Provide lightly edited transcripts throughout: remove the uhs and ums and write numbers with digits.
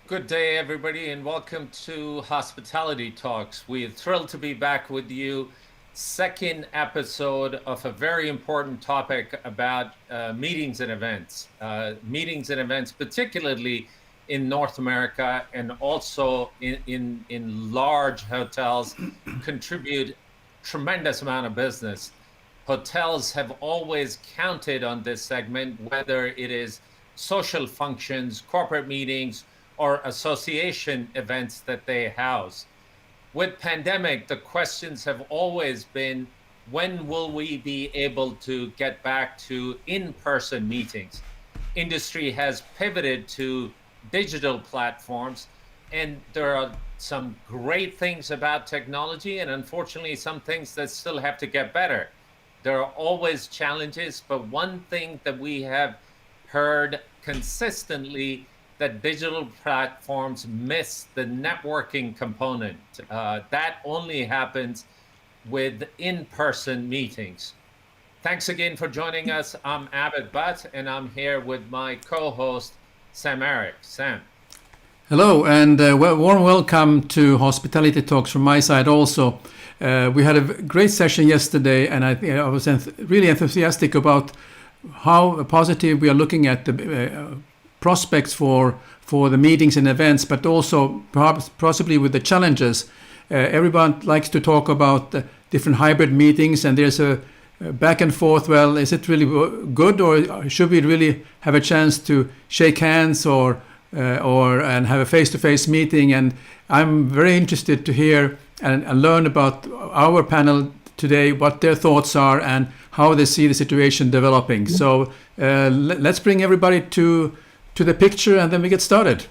Good day, everybody, and welcome to Hospitality Talks. We're thrilled to be back with you. Second episode of a very important topic about meetings and events. Meetings and events, particularly in North America and also in large hotels, contribute tremendous amount of business. Hotels have always counted on this segment, whether it is social functions, corporate meetings, or association events that they house. With pandemic, the questions have always been, when will we be able to get back to in-person meetings? Industry has pivoted to digital platforms, and there are some great things about technology, and unfortunately, some things that still have to get better. There are always challenges, but one thing that we have heard consistently that digital platforms miss the networking component. That only happens with in-person meetings. Thanks again for joining us. I'm Abid Butt, and I'm here with my co-host, Sam-Erik. Sam. Hello, and warm welcome to Hospitality Talks from my side also. We had a great session yesterday, and I was really enthusiastic about how positive we are looking at the prospects for the meetings and events, but also perhaps possibly with the challenges. Everyone likes to talk about different hybrid meetings, and there's a back and forth. Well, is it really good, or should we really have a chance to shake hands or and have a face-to-face meeting? And I'm very interested to hear and learn about our panel today, what their thoughts are and how they see the situation developing. So let's bring everybody to the picture, and then we get started.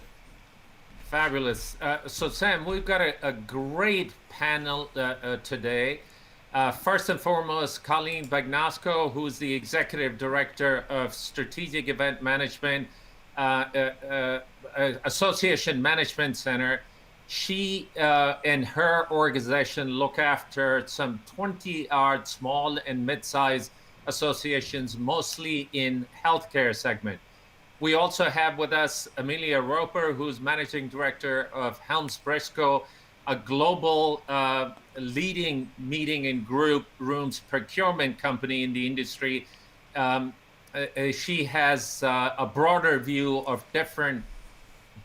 Fabulous. So, Sam, we've got a great panel today. First and foremost, Colleen Bagnasco, who's the Executive Director of Strategic Event Management, Association Management Center. She and her organization look after some 20-odd small and mid-sized associations, mostly in healthcare segment. We also have with us Amelia Roper, who's Managing Director of HelmsBriscoe, a global leading meeting and group rooms procurement company in the industry. She has a broader view of different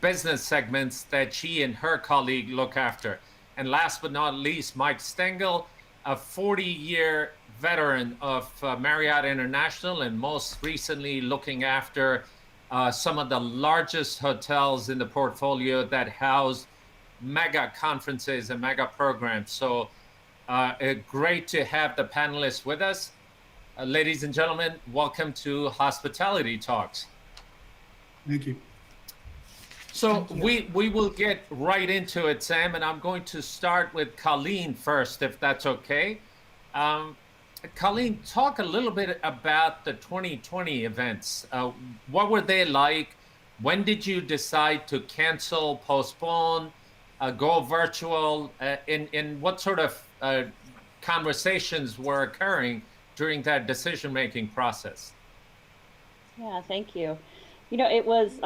business segments that she and her colleague look after. And last but not least, Mike Stengel, a 40-year veteran of Marriott International, and most recently looking after some of the largest hotels in the portfolio that house mega conferences and mega programs. So great to have the panelists with us. Ladies and gentlemen, welcome to Hospitality Talks. Thank you. So we will get right into it, Sam, and I'm going to start with Colleen first, if that's okay. Colleen, talk a little bit about the 2020 events. What were they like? When did you decide to cancel, postpone, go virtual? And what sort of conversations were occurring during that decision-making process? Yeah, thank you. You know, it was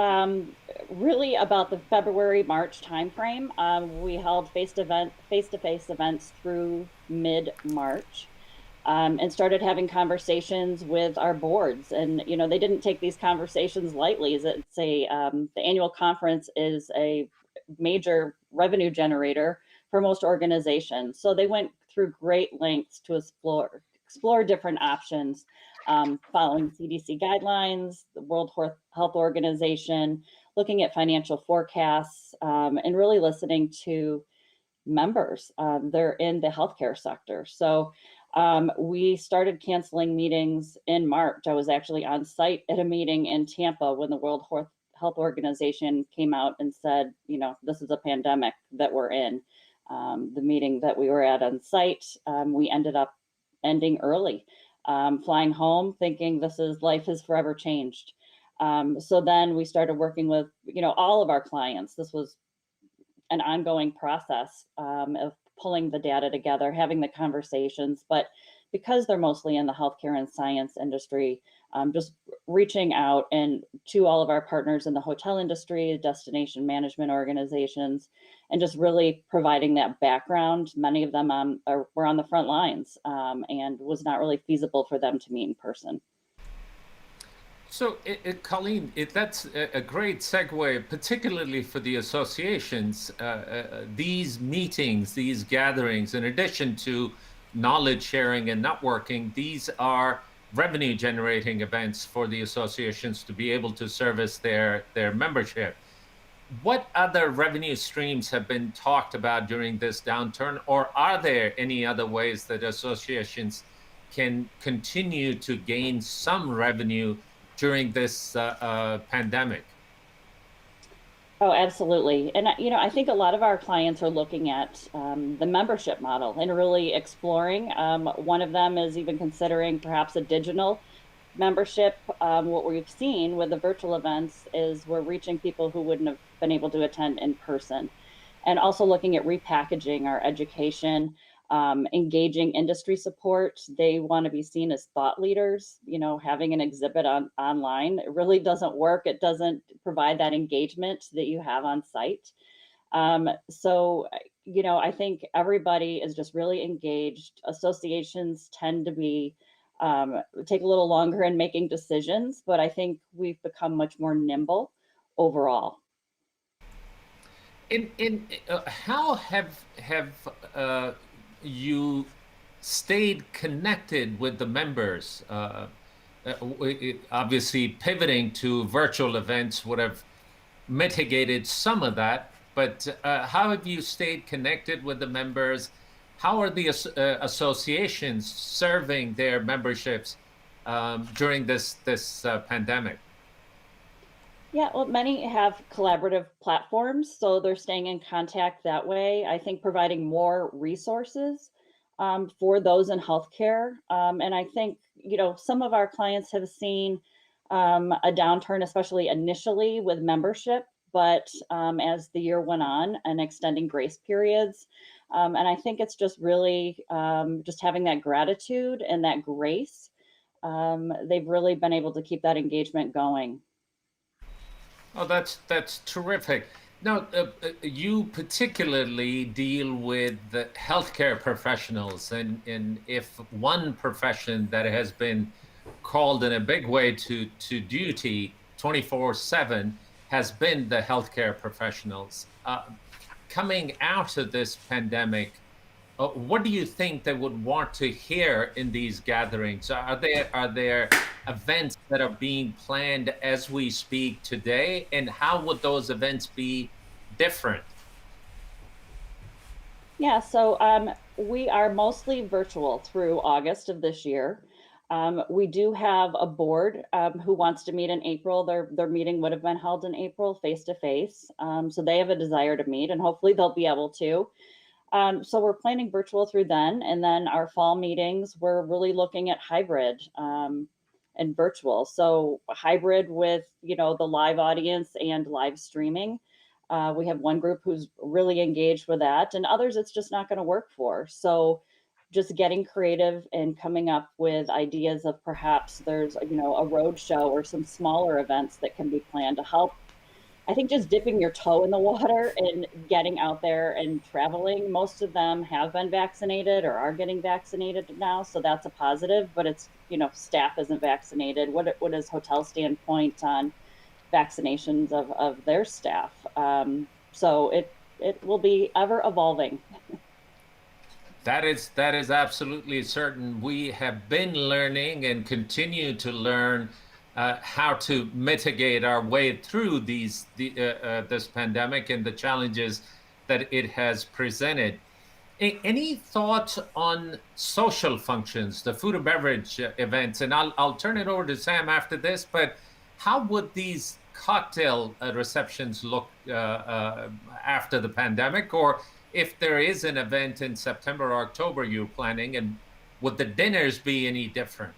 really about the February-March timeframe. We held face-to-face events through mid-March. And started having conversations with our boards, and they didn't take these conversations lightly. The annual conference is a major revenue generator for most organizations, so they went through great lengths to explore different options, following CDC guidelines, the World Health Organization, looking at financial forecasts, and really listening to members. They're in the healthcare sector, so. We started canceling meetings in March. I was actually on site at a meeting in Tampa when the World Health Organization came out and said, this is a pandemic that we're in. The meeting that we were at on site, we ended up ending early, flying home thinking life has forever changed. So then we started working with, all of our clients. This was an ongoing process of pulling the data together, having the conversations, but because they're mostly in the healthcare and science industry, just reaching out and to all of our partners in the hotel industry, destination management organizations, and just really providing that background. Many of them were on the front lines, and was not really feasible for them to meet in person. So, Colleen, that's a great segue, particularly for the associations. These meetings, these gatherings, in addition to knowledge sharing and networking, these are revenue generating events for the associations to be able to service their membership. What other revenue streams have been talked about during this downturn, or are there any other ways that associations can continue to gain some revenue during this pandemic? Oh, absolutely. And I think a lot of our clients are looking at the membership model and really exploring. One of them is even considering perhaps a digital membership. What we've seen with the virtual events is we're reaching people who wouldn't have been able to attend in person, and also looking at repackaging our education, engaging industry support. They want to be seen as thought leaders. Having an exhibit online, it really doesn't work. It doesn't provide that engagement that you have on site. So, I think everybody is just really engaged. Associations tend to be take a little longer in making decisions, but I think we've become much more nimble overall. How have you stayed connected with the members? Obviously, pivoting to virtual events would have mitigated some of that, but how have you stayed connected with the members? How are the associations serving their memberships during this pandemic? Yeah, well, many have collaborative platforms, so they're staying in contact that way. I think providing more resources for those in healthcare. And I think, some of our clients have seen a downturn, especially initially with membership, but as the year went on and extending grace periods. And I think it's just really just having that gratitude and that grace. They've really been able to keep that engagement going. Oh, that's terrific. Now, you particularly deal with the healthcare professionals, and if one profession that has been called in a big way to duty 24/7 has been the healthcare professionals. Coming out of this pandemic, what do you think they would want to hear in these gatherings? Are there events that are being planned as we speak today, and how would those events be different? Yeah, so we are mostly virtual through August of this year. We do have a board who wants to meet in April. Their meeting would have been held in April face to face. So they have a desire to meet, and hopefully they'll be able to. So we're planning virtual through then. And then our fall meetings, we're really looking at hybrid and virtual. So hybrid with, the live audience and live streaming. We have one group who's really engaged with that, and others it's just not going to work for. So just getting creative and coming up with ideas of perhaps there's, a road show or some smaller events that can be planned to help. I think just dipping your toe in the water and getting out there and traveling. Most of them have been vaccinated or are getting vaccinated now, so that's a positive. But it's, staff isn't vaccinated. What is hotel standpoint on vaccinations of their staff? So it will be ever evolving. That is absolutely certain. We have been learning and continue to learn how to mitigate our way through this pandemic and the challenges that it has presented. Any thoughts on social functions, the food and beverage events? And I'll turn it over to Sam after this. But how would these cocktail receptions look after the pandemic, or if there is an event in September or October you're planning, and would the dinners be any different?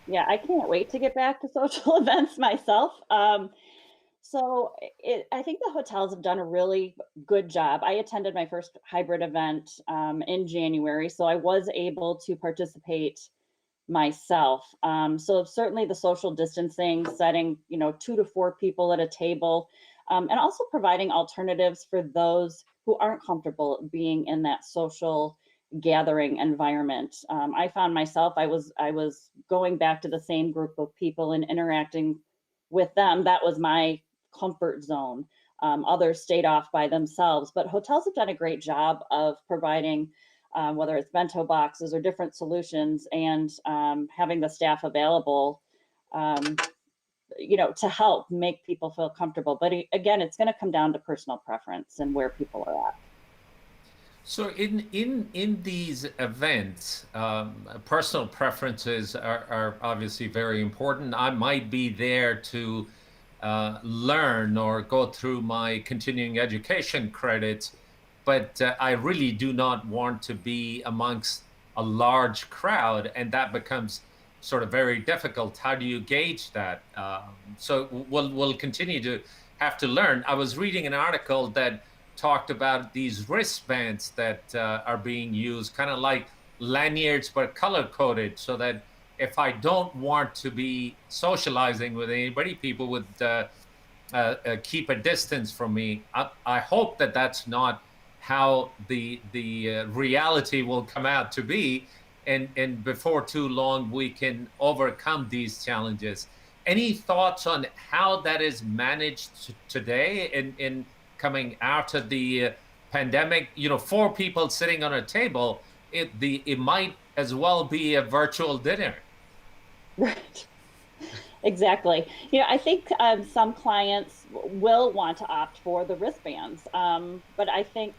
Yeah, I can't wait to get back to social events myself. So I think the hotels have done a really good job. I attended my first hybrid event in January, so I was able to participate myself. So certainly the social distancing, setting 2 to 4 people at a table, and also providing alternatives for those who aren't comfortable being in that social gathering environment. I found myself I was going back to the same group of people and interacting with them. That was my comfort zone. Others stayed off by themselves, but hotels have done a great job of providing whether it's bento boxes or different solutions, and having the staff available, um, to help make people feel comfortable. But again, it's going to come down to personal preference and where people are at. So in these events, personal preferences are obviously very important. I might be there to learn or go through my continuing education credits, but I really do not want to be amongst a large crowd, and that becomes sort of very difficult. How do you gauge that? So we'll continue to have to learn. I was reading an article that talked about these wristbands that are being used, kind of like lanyards but color coded, so that if I don't want to be socializing with anybody, people would keep a distance from me. I hope that that's not how the reality will come out to be, and before too long we can overcome these challenges. Any thoughts on how that is managed today in coming out of the pandemic? 4 people sitting on a table, it might as well be a virtual dinner. Right. Exactly. I think some clients will want to opt for the wristbands, but I think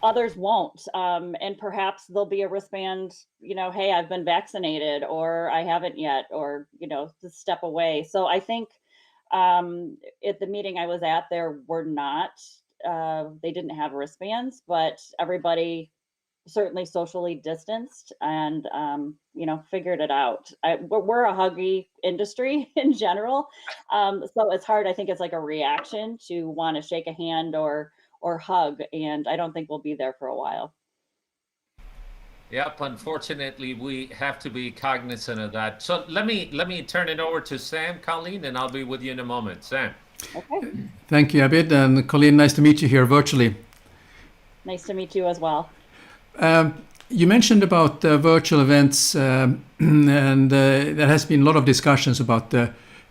others won't. And perhaps there'll be a wristband, hey, I've been vaccinated, or I haven't yet, or, to step away. So I think at the meeting I was at, there were not, they didn't have wristbands, but everybody certainly socially distanced and figured it out. We're a huggy industry in general, so it's hard. I think it's like a reaction to want to shake a hand or hug, and I don't think we'll be there for a while. Yep, unfortunately, we have to be cognizant of that. So let me turn it over to Sam, Colleen, and I'll be with you in a moment. Sam. Okay. Thank you, Abid, and Colleen. Nice to meet you here virtually. Nice to meet you as well. You mentioned about virtual events, and there has been a lot of discussions about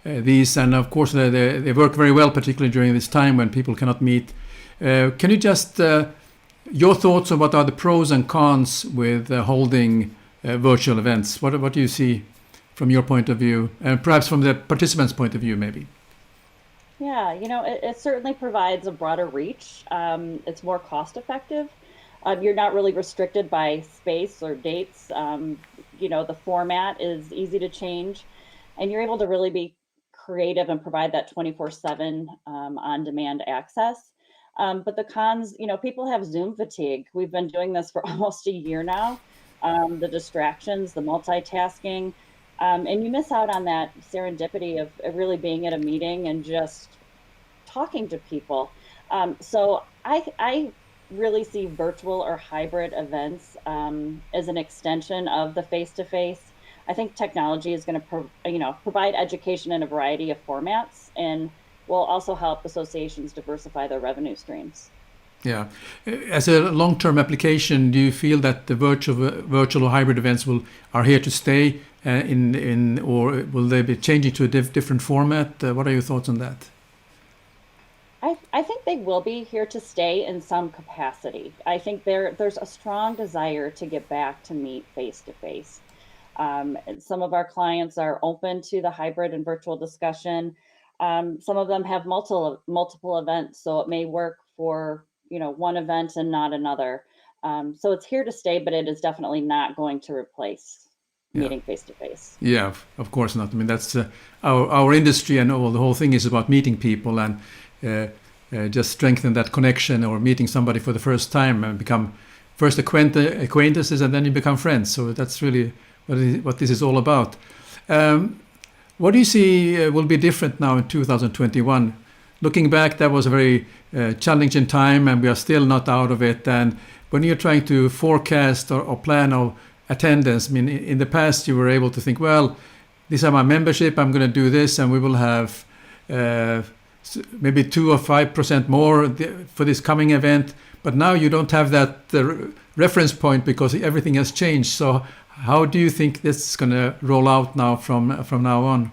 these, and of course they work very well, particularly during this time when people cannot meet. Can you just your thoughts on what are the pros and cons with holding virtual events? What do you see from your point of view, and perhaps from the participants' point of view, maybe? Yeah, it certainly provides a broader reach. It's more cost effective. You're not really restricted by space or dates. The format is easy to change, and you're able to really be creative and provide that 24/7 on-demand access. But the cons, people have Zoom fatigue. We've been doing this for almost a year now. The distractions, the multitasking, and you miss out on that serendipity of really being at a meeting and just talking to people. So I really see virtual or hybrid events as an extension of the face-to-face. I think technology is going to provide education in a variety of formats, and will also help associations diversify their revenue streams. Yeah. As a long-term application, do you feel that the virtual or hybrid events are here to stay or will they be changing to a different format? What are your thoughts on that? I think they will be here to stay in some capacity. I think there's a strong desire to get back to meet face-to-face. Some of our clients are open to the hybrid and virtual discussion. Some of them have multiple events, so it may work for one event and not another. So it's here to stay, but it is definitely not going to replace meeting face-to-face. Yeah, of course not. I mean, that's our industry, and the whole thing is about meeting people and just strengthen that connection, or meeting somebody for the first time and become first acquaintances, and then you become friends. So that's really what this is all about. What do you see will be different now in 2021 looking back, that was a very challenging time, and we are still not out of it. And when you're trying to forecast or plan of attendance, I mean, in the past you were able to think, well, these are my membership, I'm going to do this, and we will have maybe 2 or 5% more for this coming event. But now you don't have that reference point because everything has changed. So how do you think this is going to roll out now from now on?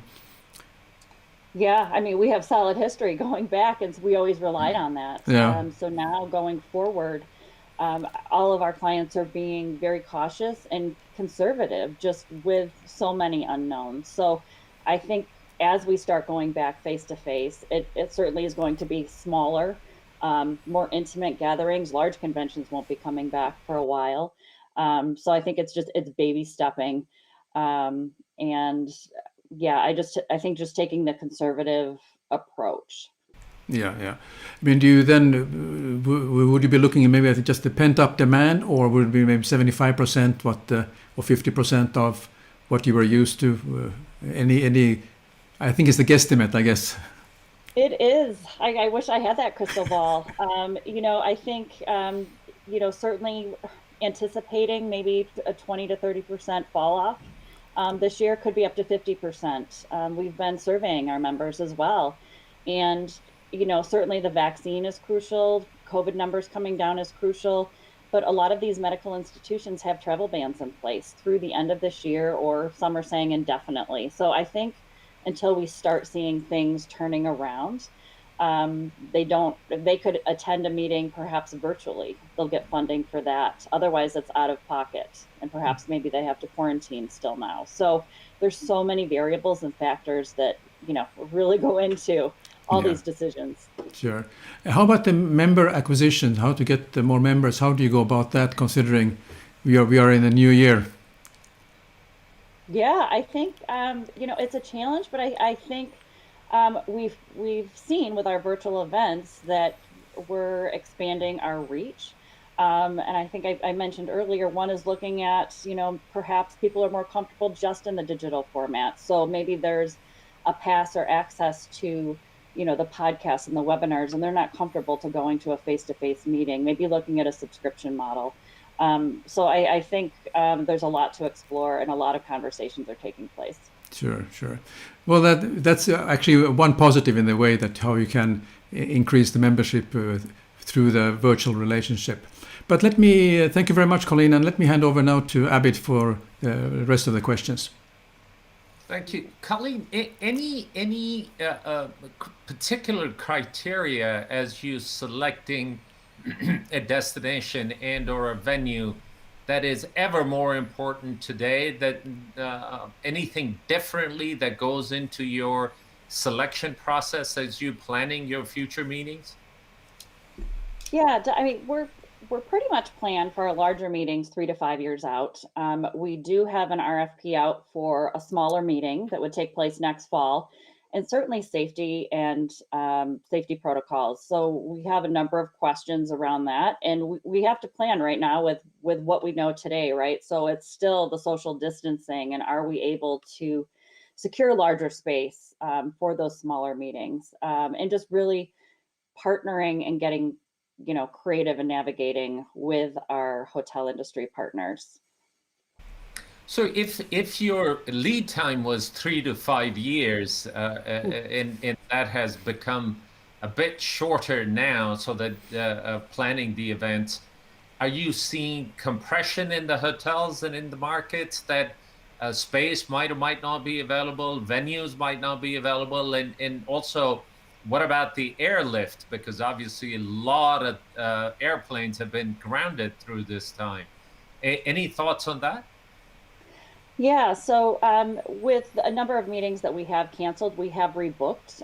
Yeah, I mean, we have solid history going back, and we always relied on that. Yeah. So now going forward, all of our clients are being very cautious and conservative, just with so many unknowns. So I think as we start going back face to face, it certainly is going to be smaller, more intimate gatherings. Large conventions won't be coming back for a while. So I think it's baby stepping. And yeah, I think just taking the conservative approach. Yeah, yeah. I mean, do you then would you be looking at maybe at just the pent up demand, or would it be maybe 75% or 50% of what you were used to? Any? I think it's the guesstimate, I guess. It is. I wish I had that crystal ball. I think certainly anticipating maybe a 20 to 30% fall off. This year could be up to 50%. We've been surveying our members as well. And, certainly the vaccine is crucial. COVID numbers coming down is crucial. But a lot of these medical institutions have travel bans in place through the end of this year, or some are saying indefinitely. So I think until we start seeing things turning around, they could attend a meeting perhaps virtually. They'll get funding for that. Otherwise it's out of pocket, and perhaps maybe they have to quarantine still now. So there's so many variables and factors that really go into all these decisions. Sure. How about the member acquisition? How to get more members? How do you go about that, considering we are in a new year? Yeah, I think it's a challenge, but I think we've seen with our virtual events that we're expanding our reach. And I think I mentioned earlier, one is looking at, perhaps people are more comfortable just in the digital format. So maybe there's a pass or access to, the podcasts and the webinars, and they're not comfortable to going to a face-to-face meeting, maybe looking at a subscription model. So I think there's a lot to explore, and a lot of conversations are taking place. Sure, sure. Well, that's actually one positive in the way that how you can increase the membership through the virtual relationship. But let me thank you very much, Colleen, and let me hand over now to Abid for the rest of the questions. Thank you. Colleen, any particular criteria as you selecting a destination and or a venue that is ever more important today, that anything differently that goes into your selection process as you planning your future meetings? Yeah, I mean, we're pretty much planned for our larger meetings 3 to 5 years out. We do have an RFP out for a smaller meeting that would take place next fall, and certainly safety and safety protocols. So we have a number of questions around that, and we have to plan right now with what we know today, right? So it's still the social distancing, and are we able to secure larger space for those smaller meetings, and just really partnering and getting creative and navigating with our hotel industry partners. So if your lead time was 3 to 5 years, and that has become a bit shorter now, so that planning the events, are you seeing compression in the hotels and in the markets that space might or might not be available, venues might not be available, and also what about the airlift? Because obviously a lot of airplanes have been grounded through this time. Any thoughts on that? Yeah, so with a number of meetings that we have canceled, we have rebooked,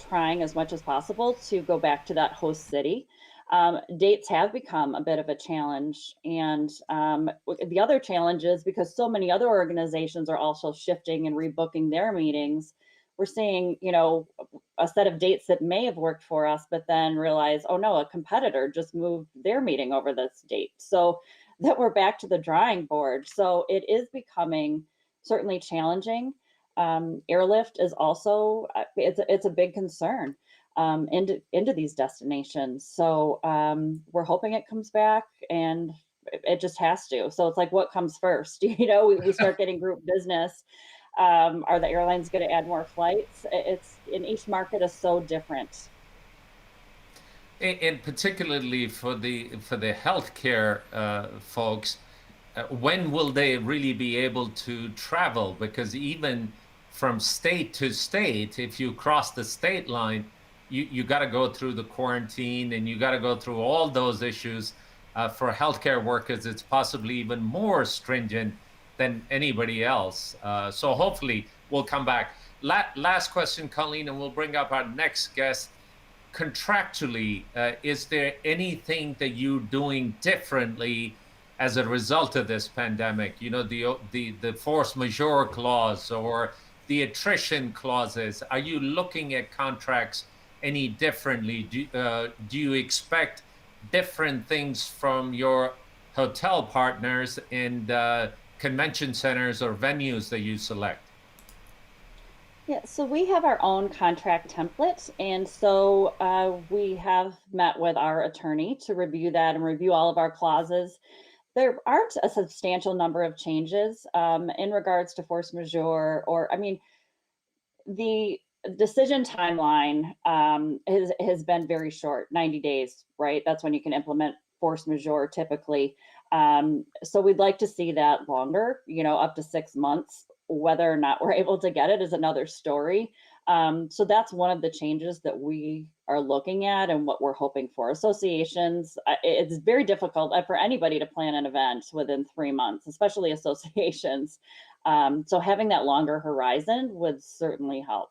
trying as much as possible to go back to that host city. Dates have become a bit of a challenge. And the other challenge is because so many other organizations are also shifting and rebooking their meetings, we're seeing, a set of dates that may have worked for us, but then realize, oh no, a competitor just moved their meeting over this date. So that we're back to the drawing board. So it is becoming certainly challenging. Airlift is also, it's a big concern. into these destinations. So we're hoping it comes back, and it just has to. So it's like, what comes first? We start getting group business. Are the airlines going to add more flights? It's in each market is so different. And particularly for the healthcare folks, when will they really be able to travel? Because even from state to state, if you cross the state line, you got to go through the quarantine, and you got to go through all those issues. For healthcare workers, it's possibly even more stringent than anybody else. So hopefully we'll come back. Last question, Colleen, and we'll bring up our next guest. Contractually, is there anything that you're doing differently as a result of this pandemic? The force majeure clause or the attrition clauses. Are you looking at contracts any differently? Do you expect different things from your hotel partners and convention centers or venues that you select? Yeah, so we have our own contract template, and so we have met with our attorney to review that and review all of our clauses. There aren't a substantial number of changes in regards to force majeure, or the decision timeline has been very short, 90 days, right? That's when you can implement force majeure typically. So we'd like to see that longer, up to 6 months. Whether or not we're able to get it is another story. So that's one of the changes that we are looking at and what we're hoping for. Associations, it's very difficult for anybody to plan an event within 3 months, especially associations. So having that longer horizon would certainly help.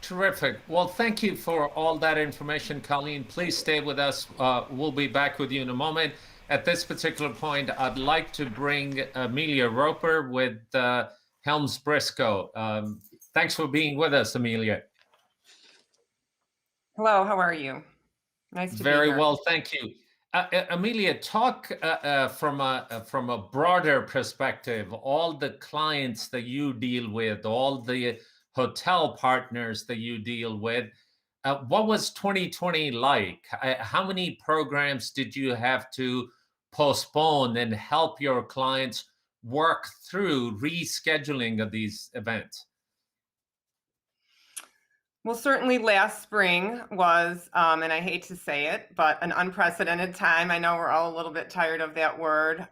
Terrific. Well, thank you for all that information, Colleen. Please stay with us. We'll be back with you in a moment. At this particular point, I'd like to bring Amelia Roper with HelmsBriscoe. Thanks for being with us, Amelia. Hello, how are you? Nice to be Very here. well, thank you. Amelia, talk from a broader perspective, all the clients that you deal with, all the hotel partners that you deal with. What was 2020 like? How many programs did you have to postpone and help your clients work through rescheduling of these events? Well, certainly last spring was, and I hate to say it, but an unprecedented time. I know we're all a little bit tired of that word,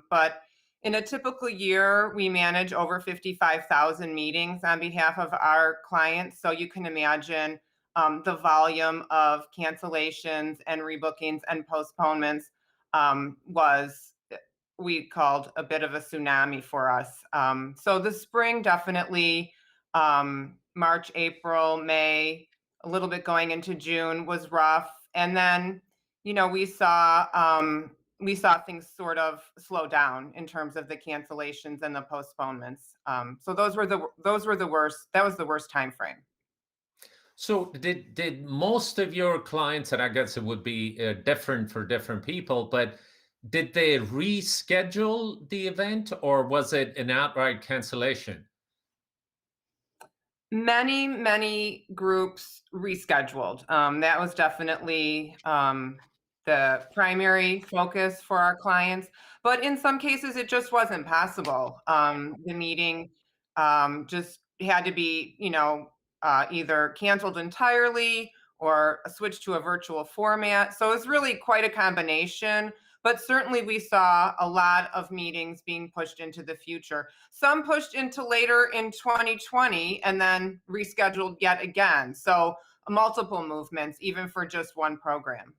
but in a typical year, we manage over 55,000 meetings on behalf of our clients. So you can imagine the volume of cancellations and rebookings and postponements was, we called a bit of a tsunami for us. So the spring definitely, March, April, May, a little bit going into June was rough. And then, we saw things sort of slow down in terms of the cancellations and the postponements. So those were the worst. That was the worst time frame. So did most of your clients, and I guess it would be different for different people, but did they reschedule the event, or was it an outright cancellation? Many groups rescheduled. That was definitely the primary focus for our clients. But in some cases, it just wasn't possible. The meeting just had to be, either canceled entirely or switched to a virtual format. So it was really quite a combination. But certainly we saw a lot of meetings being pushed into the future. Some pushed into later in 2020 and then rescheduled yet again. So multiple movements, even for just one program.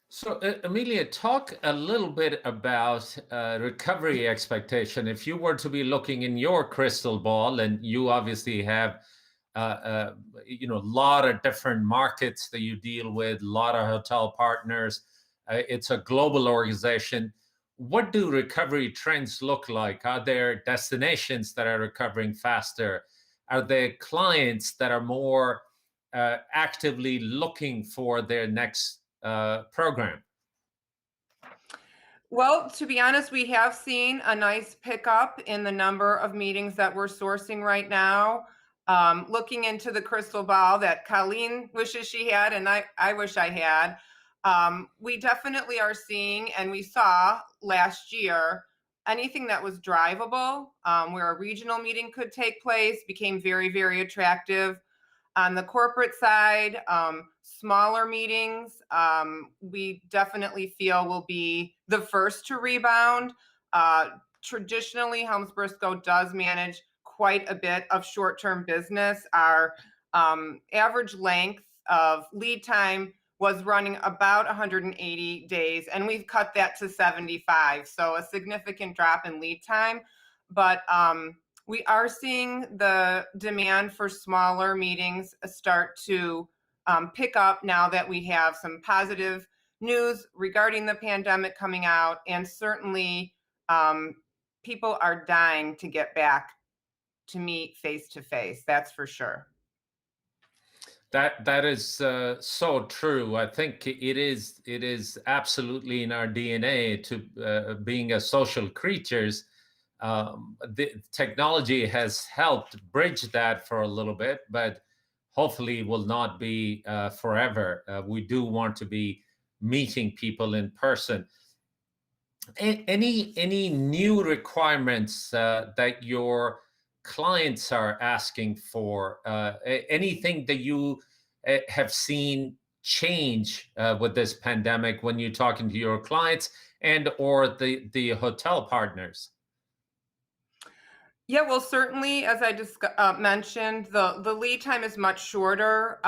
So, Amelia, talk a little bit about recovery expectation. If you were to be looking in your crystal ball, and you obviously have, a lot of different markets that you deal with, a lot of hotel partners. It's a global organization. What do recovery trends look like? Are there destinations that are recovering faster? Are there clients that are more actively looking for their next program? Well, to be honest, we have seen a nice pickup in the number of meetings that we're sourcing right now. looking into the crystal ball that Colleen wishes she had, and I wish I had, we definitely are seeing, and we saw last year, anything that was drivable, where a regional meeting could take place, became very, very attractive. On the corporate side, smaller meetings, we definitely feel will be the first to rebound. Traditionally, HelmsBriscoe does manage quite a bit of short-term business. Our average length of lead time was running about 180 days, and we've cut that to 75. So a significant drop in lead time. But we are seeing the demand for smaller meetings start to pick up now that we have some positive news regarding the pandemic coming out, and certainly people are dying to get back to meet face to face. That's for sure. That is so true. I think it is absolutely in our DNA to being a social creatures. The technology has helped bridge that for a little bit, but hopefully will not be forever. We do want to be meeting people in person. Any new requirements that your clients are asking for? Anything that you have seen change with this pandemic when you're talking to your clients and or the hotel partners? Yeah, well, certainly, as I just mentioned, the lead time is much shorter.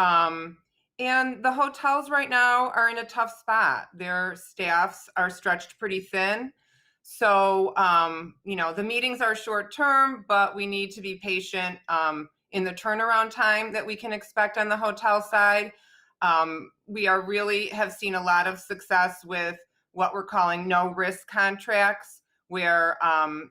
And the hotels right now are in a tough spot. Their staffs are stretched pretty thin. So, the meetings are short term, but we need to be patient in the turnaround time that we can expect on the hotel side. We are really have seen a lot of success with what we're calling no risk contracts, where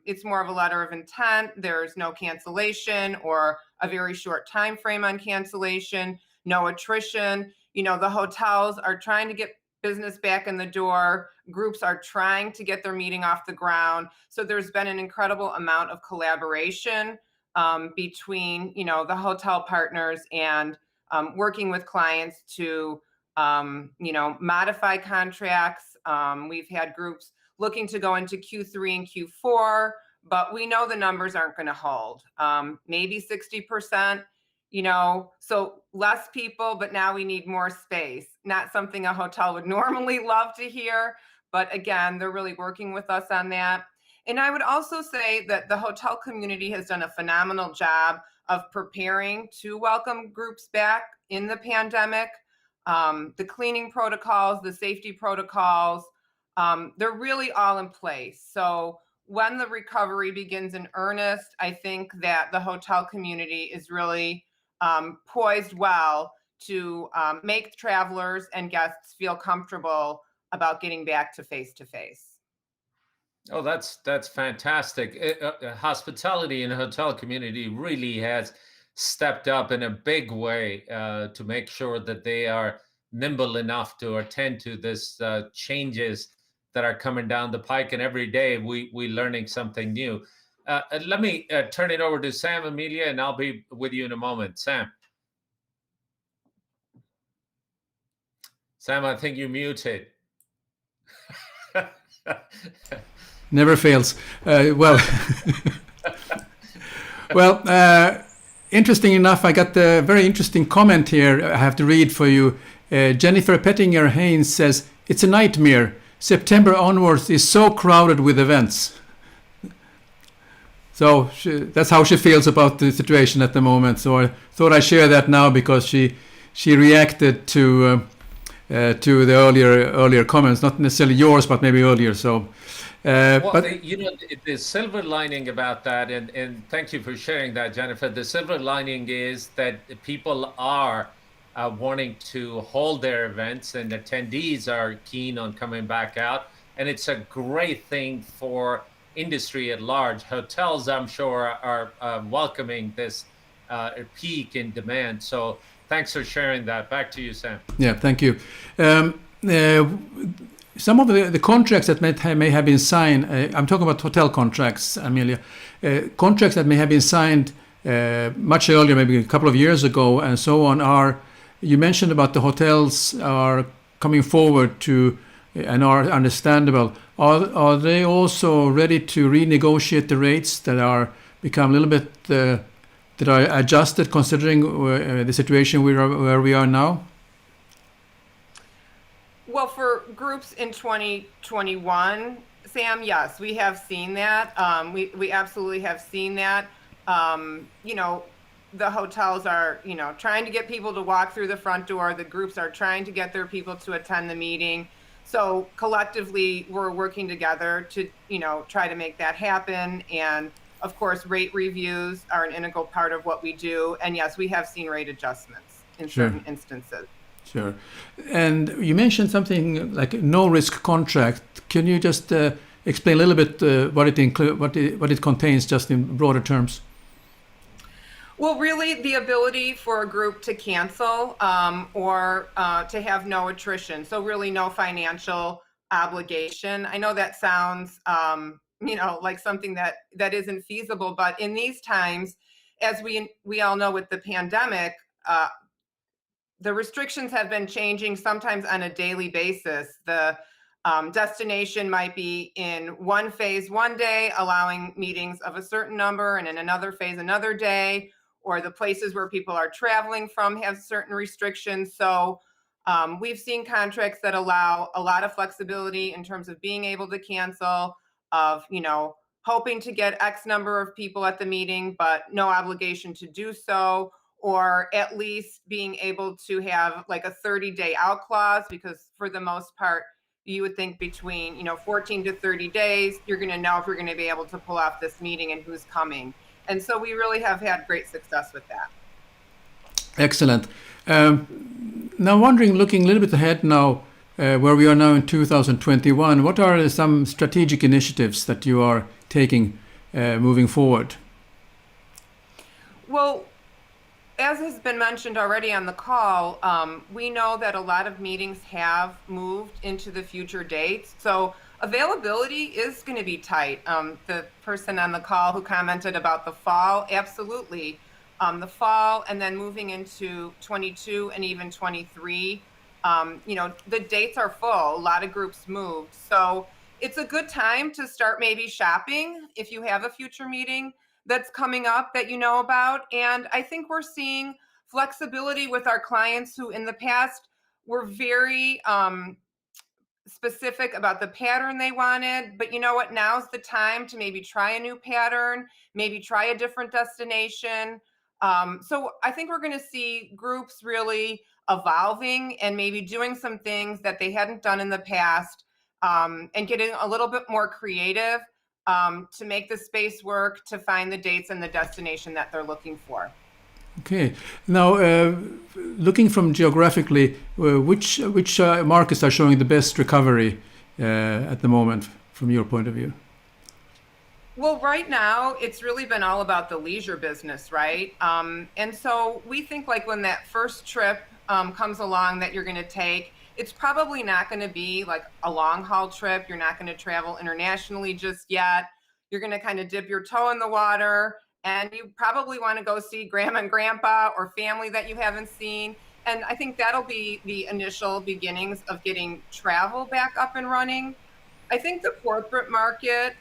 it's more of a letter of intent. There's no cancellation or a very short time frame on cancellation, no attrition. The hotels are trying to get business back in the door. Groups are trying to get their meeting off the ground. So there's been an incredible amount of collaboration between, the hotel partners and working with clients to, modify contracts. We've had groups looking to go into Q3 and Q4, but we know the numbers aren't going to hold. Maybe 60%, so less people, but now we need more space. Not something a hotel would normally love to hear, but again, they're really working with us on that. And I would also say that the hotel community has done a phenomenal job of preparing to welcome groups back in the pandemic. The cleaning protocols, the safety protocols, they're really all in place. So when the recovery begins in earnest, I think that the hotel community is really poised well to make travelers and guests feel comfortable about getting back to face to face. Oh, that's fantastic. Hospitality in the hotel community really has stepped up in a big way to make sure that they are nimble enough to attend to this changes that are coming down the pike. And every day we learning something new. Let me turn it over to Sam, Amelia, and I'll be with you in a moment. Sam, I think you're muted. Never fails. Interesting enough, I got a very interesting comment here I have to read for you. Jennifer Pettinger Haynes says, "It's a nightmare. September onwards is so crowded with events." So that's how she feels about the situation at the moment. So I thought I'd share that now because she reacted to the earlier comments, not necessarily yours, but maybe earlier. So. The silver lining about that, and thank you for sharing that, Jennifer. The silver lining is that people are wanting to hold their events, and attendees are keen on coming back out. And it's a great thing for industry at large. Hotels, I'm sure, are welcoming this peak in demand. So thanks for sharing that. Back to you, Sam. Yeah, thank you. Some of the contracts that may have been signed, I'm talking about hotel contracts, Amelia, contracts that may have been signed much earlier, maybe a couple of years ago, and so on. You mentioned about the hotels are coming forward to and are understandable. Are they also ready to renegotiate the rates that are become a little bit that are adjusted considering the situation where we are now? Well, for groups in 2021, Sam, yes, we have seen that. We absolutely have seen that. The hotels are, trying to get people to walk through the front door. The groups are trying to get their people to attend the meeting. So collectively, we're working together to, try to make that happen. And of course, rate reviews are an integral part of what we do. And yes, we have seen rate adjustments in certain instances. Sure. And you mentioned something like no risk contract. Can you just explain a little bit what it contains, just in broader terms? Well, really, the ability for a group to cancel or to have no attrition. So really no financial obligation. I know that sounds, like something that isn't feasible, but in these times, as we all know with the pandemic, the restrictions have been changing sometimes on a daily basis. The destination might be in one phase one day, allowing meetings of a certain number, and in another phase another day, or the places where people are traveling from have certain restrictions. So we've seen contracts that allow a lot of flexibility in terms of being able to cancel, of, hoping to get X number of people at the meeting, but no obligation to do so, or at least being able to have like a 30-day out clause, because for the most part, you would think between 14 to 30 days, you're going to know if you're going to be able to pull off this meeting and who's coming. And so we really have had great success with that. Excellent. Now looking a little bit ahead now, where we are now in 2021, what are some strategic initiatives that you are taking moving forward? Well, as has been mentioned already on the call, we know that a lot of meetings have moved into the future dates. So availability is going to be tight. The person on the call who commented about the fall, absolutely. The fall and then moving into 22 and even 23, the dates are full. A lot of groups moved. So it's a good time to start maybe shopping if you have a future meeting that's coming up that you know about. And I think we're seeing flexibility with our clients who in the past were very specific about the pattern they wanted. But you know what? Now's the time to maybe try a new pattern, maybe try a different destination. So I think we're going to see groups really evolving and maybe doing some things that they hadn't done in the past, and getting a little bit more creative to make the space work, to find the dates and the destination that they're looking for. Okay. Now, looking from geographically, which markets are showing the best recovery at the moment, from your point of view? Well, right now, it's really been all about the leisure business, right? And so we think like when that first trip comes along that you're going to take, it's probably not going to be like a long haul trip. You're not going to travel internationally just yet. You're going to kind of dip your toe in the water, and you probably want to go see grandma and grandpa or family that you haven't seen. And I think that'll be the initial beginnings of getting travel back up and running. I think the corporate market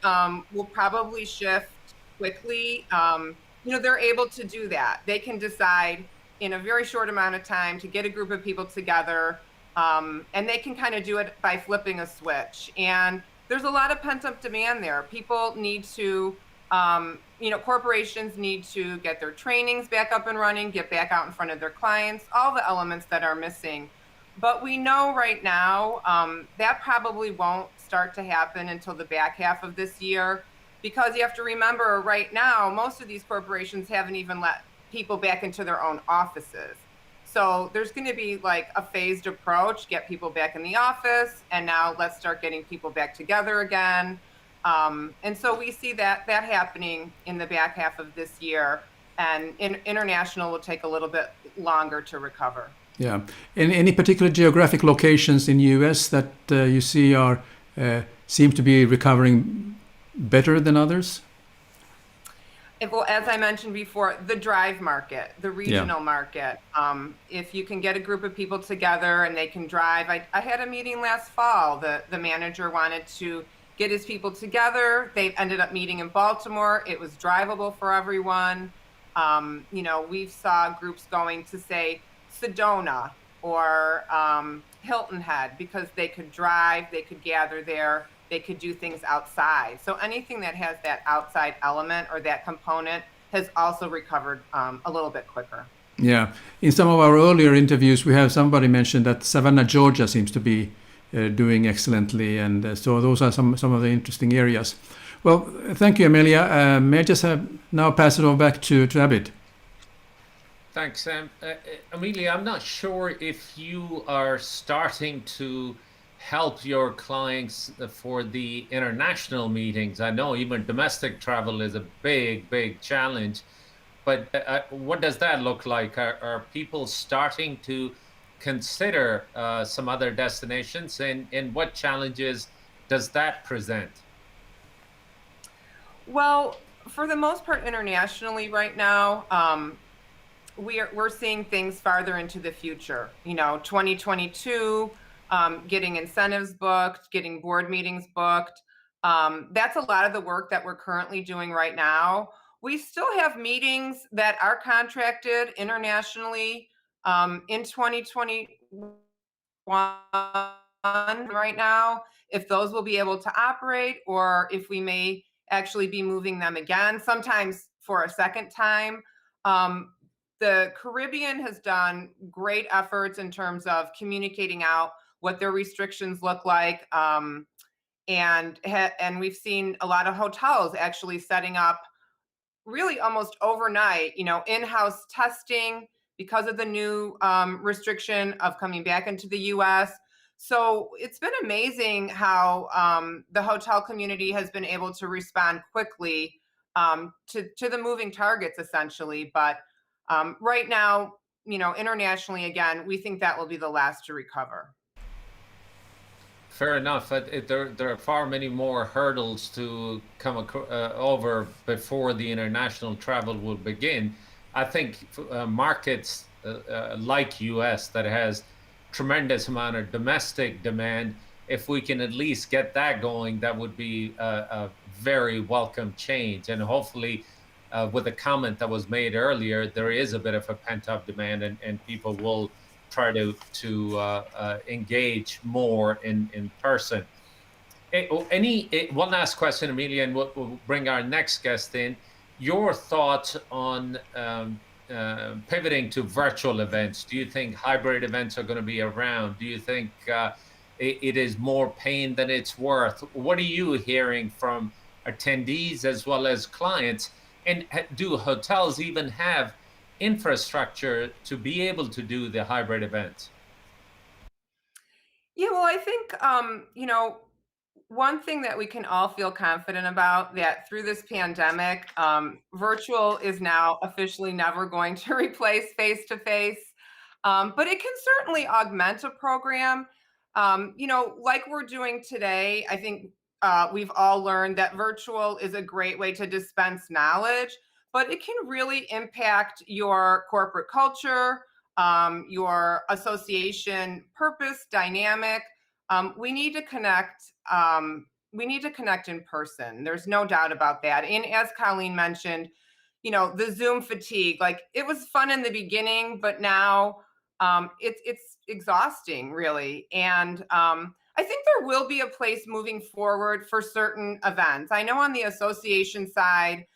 will probably shift quickly. They're able to do that. They can decide in a very short amount of time to get a group of people together. And they can kind of do it by flipping a switch. And there's a lot of pent-up demand there. People need to, corporations need to get their trainings back up and running, get back out in front of their clients, all the elements that are missing. But we know right now that probably won't start to happen until the back half of this year, because you have to remember right now, most of these corporations haven't even let people back into their own offices. So there's going to be like a phased approach, get people back in the office, and now let's start getting people back together again. And so we see that happening in the back half of this year, and international will take a little bit longer to recover. Yeah. Any particular geographic locations in the US that you see seem to be recovering better than others? Well, as I mentioned before, the drive market, the regional market. If you can get a group of people together and they can drive, I had a meeting last fall. The manager wanted to get his people together. They ended up meeting in Baltimore. It was drivable for everyone. You know, we saw groups going to, say, Sedona or Hilton Head because they could drive, they could gather there, they could do things outside. So anything that has that outside element or that component has also recovered a little bit quicker. Yeah. In some of our earlier interviews, we have somebody mentioned that Savannah, Georgia seems to be doing excellently. And so those are some of the interesting areas. Well, thank you, Amelia. May I just now pass it over back to Abid? Thanks, Sam. Amelia, I'm not sure if you are starting to help your clients for the international meetings. I know even domestic travel is a big challenge, but what does that look like? Are people starting to consider some other destinations, and what challenges does that present? Well, for the most part, internationally right now, we're seeing things farther into the future. You know, 2022, getting incentives booked, getting board meetings booked. That's a lot of the work that we're currently doing right now. We still have meetings that are contracted internationally in 2021 right now. If those will be able to operate, or if we may actually be moving them again, sometimes for a second time. The Caribbean has done great efforts in terms of communicating out what their restrictions look like. And we've seen a lot of hotels actually setting up really almost overnight, you know, in-house testing because of the new restriction of coming back into the US. So it's been amazing how the hotel community has been able to respond quickly to the moving targets, essentially. But right now, you know, internationally, again, we think that will be the last to recover. Fair enough. There are far many more hurdles to come over before the international travel will begin. I think markets like US that has tremendous amount of domestic demand, if we can at least get that going, that would be a very welcome change. And hopefully, with the comment that was made earlier, there is a bit of a pent-up demand, and people will try to engage more in person. One last question, Amelia, and we'll bring our next guest in. Your thoughts on pivoting to virtual events? Do you think hybrid events are going to be around? Do you think it is more pain than it's worth? What are you hearing from attendees as well as clients? And do hotels even have infrastructure to be able to do the hybrid events? Yeah, well, I think, you know, one thing that we can all feel confident about, that through this pandemic, virtual is now officially never going to replace face-to-face, but it can certainly augment a program. You know, like we're doing today, I think we've all learned that virtual is a great way to dispense knowledge, but it can really impact your corporate culture, your association purpose, dynamic. We need to connect. We need to connect in person. There's no doubt about that. And as Colleen mentioned, you know, the Zoom fatigue, like it was fun in the beginning, but now it's exhausting, really. And I think there will be a place moving forward for certain events. I know on the association side,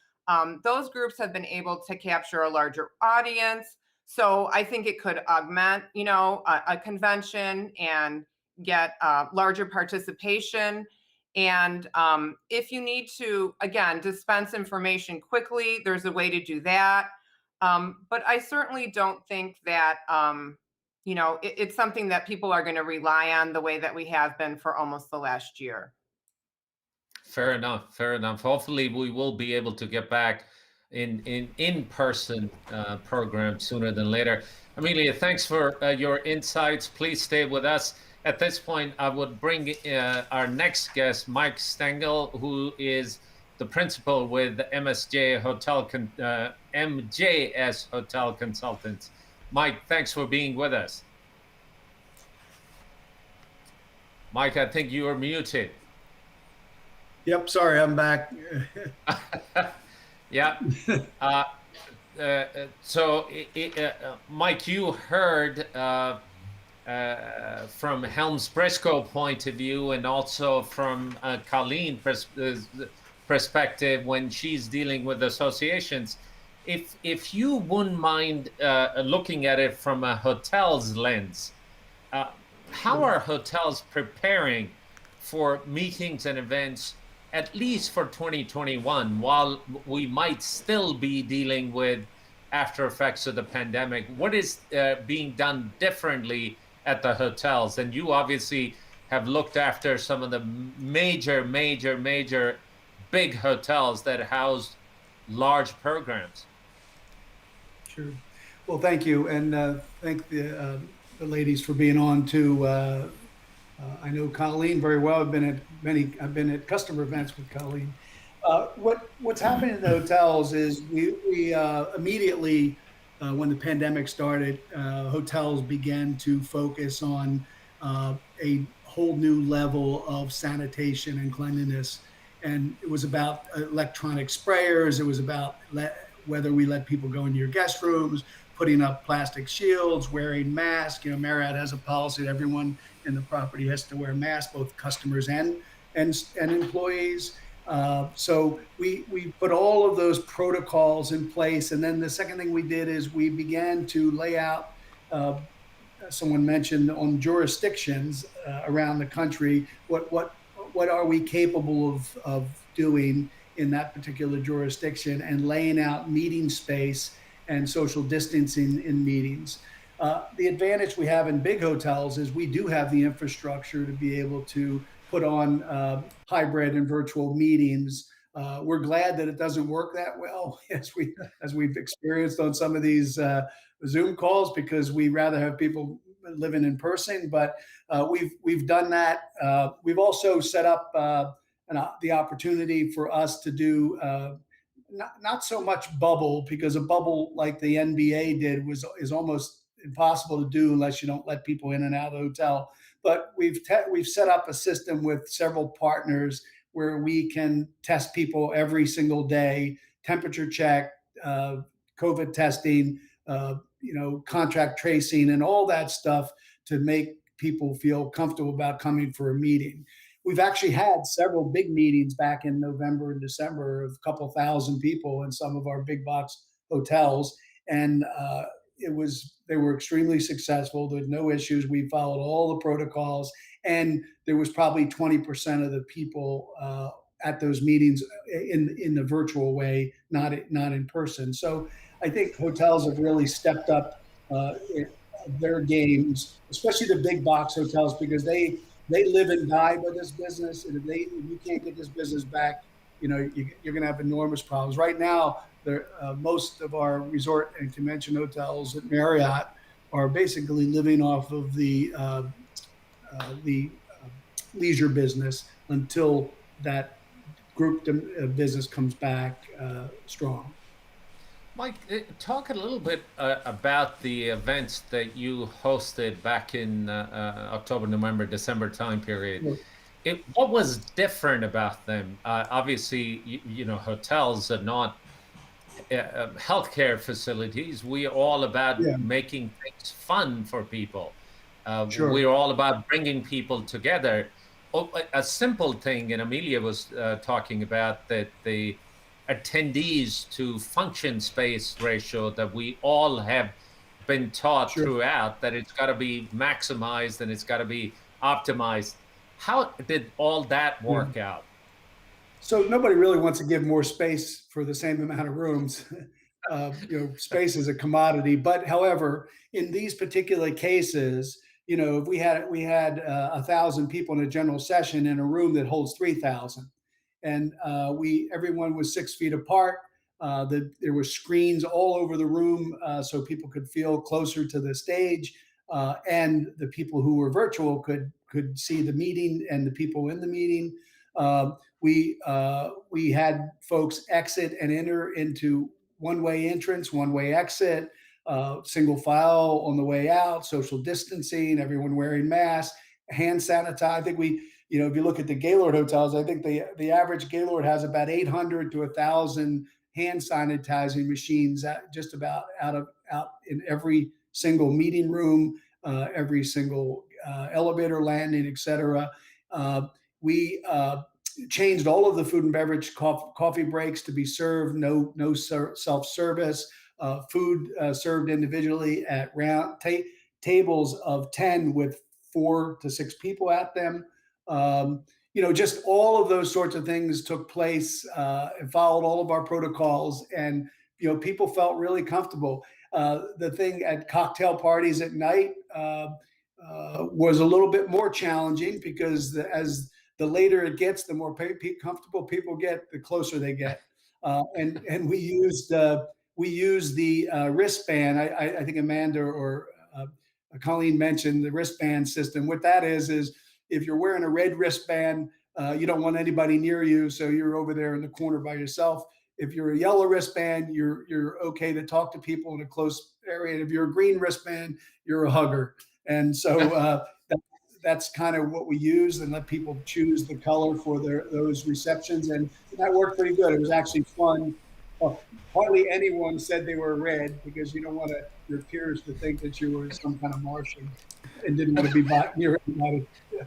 those groups have been able to capture a larger audience. So I think it could augment, you know, a convention and get larger participation. And if you need to, again, dispense information quickly, there's a way to do that. But I certainly don't think that, you know, it's something that people are going to rely on the way that we have been for almost the last year. Fair enough. Fair enough. Hopefully, we will be able to get back in person program sooner than later. Amelia, thanks for your insights. Please stay with us. At this point, I would bring our next guest, Mike Stengel, who is the principal with MJS Hotel Consultants. Mike, thanks for being with us. Mike, I think you are muted. Yep, sorry, I'm back. Yeah. Mike, you heard from HelmsBriscoe point of view, and also from Colleen perspective when she's dealing with associations. If you wouldn't mind looking at it from a hotel's lens, how are hotels preparing for meetings and events, at least for 2021, while we might still be dealing with after effects of the pandemic? What is being done differently at the hotels? And you obviously have looked after some of the major big hotels that house large programs. Sure. Well, thank you, and thank the ladies for being on too. I know Colleen very well. I've been at customer events with Colleen. What's happening in the hotels is we immediately, when the pandemic started, hotels began to focus on a whole new level of sanitation and cleanliness. And it was about electronic sprayers. It was about whether we let people go into your guest rooms, putting up plastic shields, wearing masks. You know, Marriott has a policy that everyone in the property has to wear masks, both customers and employees. So we put all of those protocols in place. And then the second thing we did is we began to lay out, someone mentioned on jurisdictions around the country, what are we capable of doing in that particular jurisdiction, and laying out meeting space and social distancing in meetings. The advantage we have in big hotels is we do have the infrastructure to be able to put on hybrid and virtual meetings. We're glad that it doesn't work that well as we've experienced on some of these Zoom calls, because we rather have people living in person. But we've done that. We've also set up the opportunity for us to do not so much bubble, because a bubble like the NBA did is almost impossible to do unless you don't let people in and out of the hotel. But we've set up a system with several partners where we can test people every single day, temperature check, COVID testing, contract tracing, and all that stuff to make people feel comfortable about coming for a meeting. We've actually had several big meetings back in November and December of a couple thousand people in some of our big box hotels, and they were extremely successful. There's no issues. We followed all the protocols, and there was probably 20% of the people at those meetings in the virtual way, not in person. So I think hotels have really stepped up their games, especially the big box hotels, because they live and die by this business. And if you can't get this business back, you're going to have enormous problems. Right now, most of our resort and convention hotels at Marriott are basically living off of the leisure business until that group business comes back strong. Mike, talk a little bit about the events that you hosted back in October, November, December time period. What was different about them? Obviously, hotels are not healthcare facilities. We are all about making things fun for people. Sure. We're all about bringing people together. A simple thing, and Amelia was talking about that the attendees to function space ratio that we all have been taught throughout, that it's got to be maximized and it's got to be optimized. How did all that work out? So nobody really wants to give more space for the same amount of rooms. Space is a commodity. But however, in these particular cases, if we had 1,000 people in a general session in a room that holds 3,000, and everyone was 6 feet apart. There were screens all over the room so people could feel closer to the stage, and the people who were virtual could see the meeting and the people in the meeting. we had folks exit and enter into one-way entrance, one-way exit, single file on the way out, social distancing, everyone wearing masks, hand sanitizer. I think if you look at the Gaylord hotels, I think the average Gaylord has about 800 to 1,000 hand sanitizing machines just about out in every single meeting room, every single elevator landing, etc. We changed all of the food and beverage coffee breaks to be served, no self-service, food served individually at tables of 10 with 4 to 6 people at them. Just all of those sorts of things took place and followed all of our protocols, and people felt really comfortable. The thing at cocktail parties at night was a little bit more challenging because as the later it gets, the more comfortable people get, the closer they get. And we used the wristband. I think Amanda or Colleen mentioned the wristband system. What that is if you're wearing a red wristband, you don't want anybody near you, so you're over there in the corner by yourself. If you're a yellow wristband, you're okay to talk to people in a close area. And if you're a green wristband, you're a hugger. And so that's kind of what we use, and let people choose the color for those receptions. And that worked pretty good. It was actually fun. Hardly anyone said they were red, because you don't want your peers to think that you were some kind of Martian and didn't want to be near anybody. Yeah.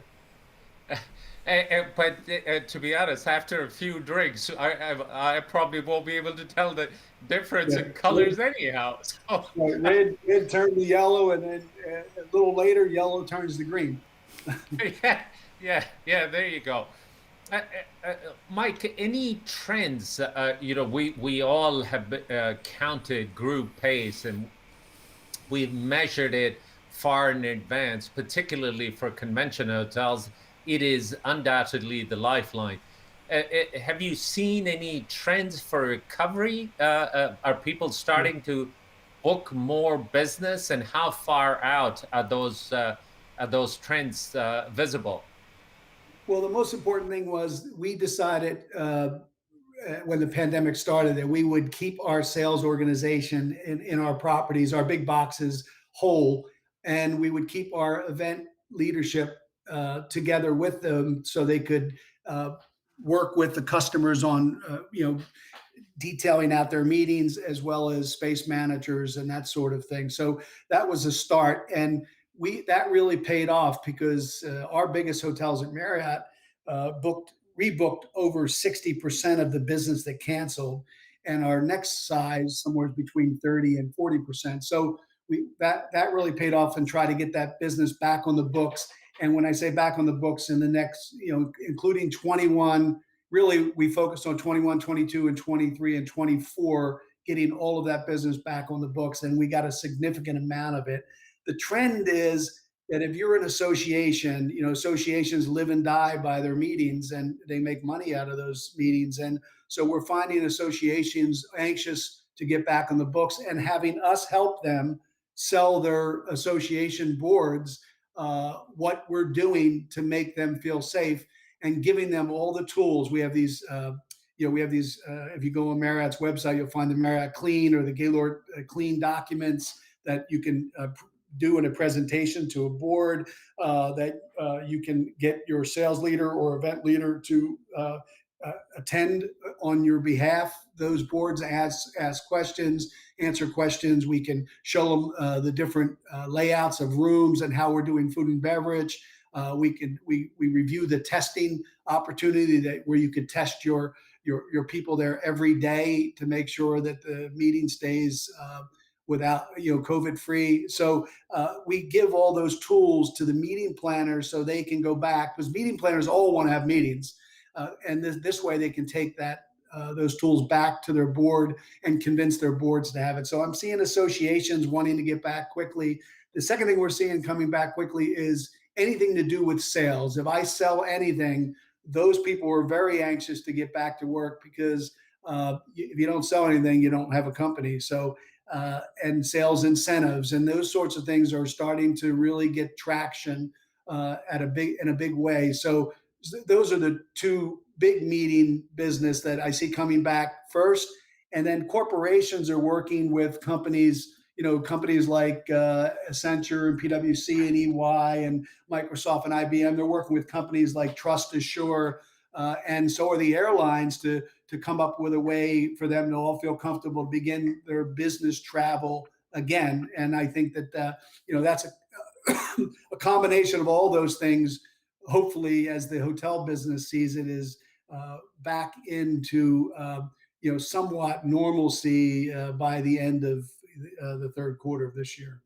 But to be honest, after a few drinks, I probably won't be able to tell the difference in colors anyhow. So. Red turned to yellow, and then a little later, yellow turns to green. Yeah. There you go. Mike, any trends? We all have counted group pace, and we've measured it far in advance, particularly for convention hotels. It is undoubtedly the lifeline. Have you seen any trends for recovery? Are people starting to book more business, and how far out are those trends visible? Well, the most important thing was we decided when the pandemic started that we would keep our sales organization in our properties, our big boxes, whole, and we would keep our event leadership together with them, so they could work with the customers on detailing out their meetings, as well as space managers and that sort of thing. So that was a start, and that really paid off, because our biggest hotels at Marriott rebooked over 60% of the business that canceled, and our next size somewhere between 30 and 40%. So that really paid off, and try to get that business back on the books. And when I say back on the books, in the next, including 21, really we focused on 21, 22, and 23 and 24, getting all of that business back on the books, and we got a significant amount of it. The trend is that if you're an association, associations live and die by their meetings, and they make money out of those meetings. And so we're finding associations anxious to get back on the books, and having us help them sell their association boards what we're doing to make them feel safe, and giving them all the tools. We have these, if you go on Marriott's website, you'll find the Marriott Clean or the Gaylord Clean documents that you can do in a presentation to a board, that you can get your sales leader or event leader to attend on your behalf. Those boards ask questions, answer questions. We can show them the different layouts of rooms and how we're doing food and beverage. We review the testing opportunity where you could test your people there every day to make sure that the meeting stays without COVID free. So we give all those tools to the meeting planners, so they can go back, because meeting planners all want to have meetings, and this way they can take those tools back to their board and convince their boards to have it. So I'm seeing associations wanting to get back quickly. The second thing we're seeing coming back quickly is anything to do with sales. If I sell anything, those people are very anxious to get back to work, because if you don't sell anything, you don't have a company. So and sales incentives and those sorts of things are starting to really get traction in a big way. So those are the two big meeting business that I see coming back first. And then corporations are working with companies, companies like Accenture and PwC and EY and Microsoft and IBM. They're working with companies like Trust Assure, and so are the airlines to come up with a way for them to all feel comfortable to begin their business travel again. And I think that that's a combination of all those things. Hopefully, as the hotel business sees it, is back into somewhat normalcy by the end of the third quarter of this year.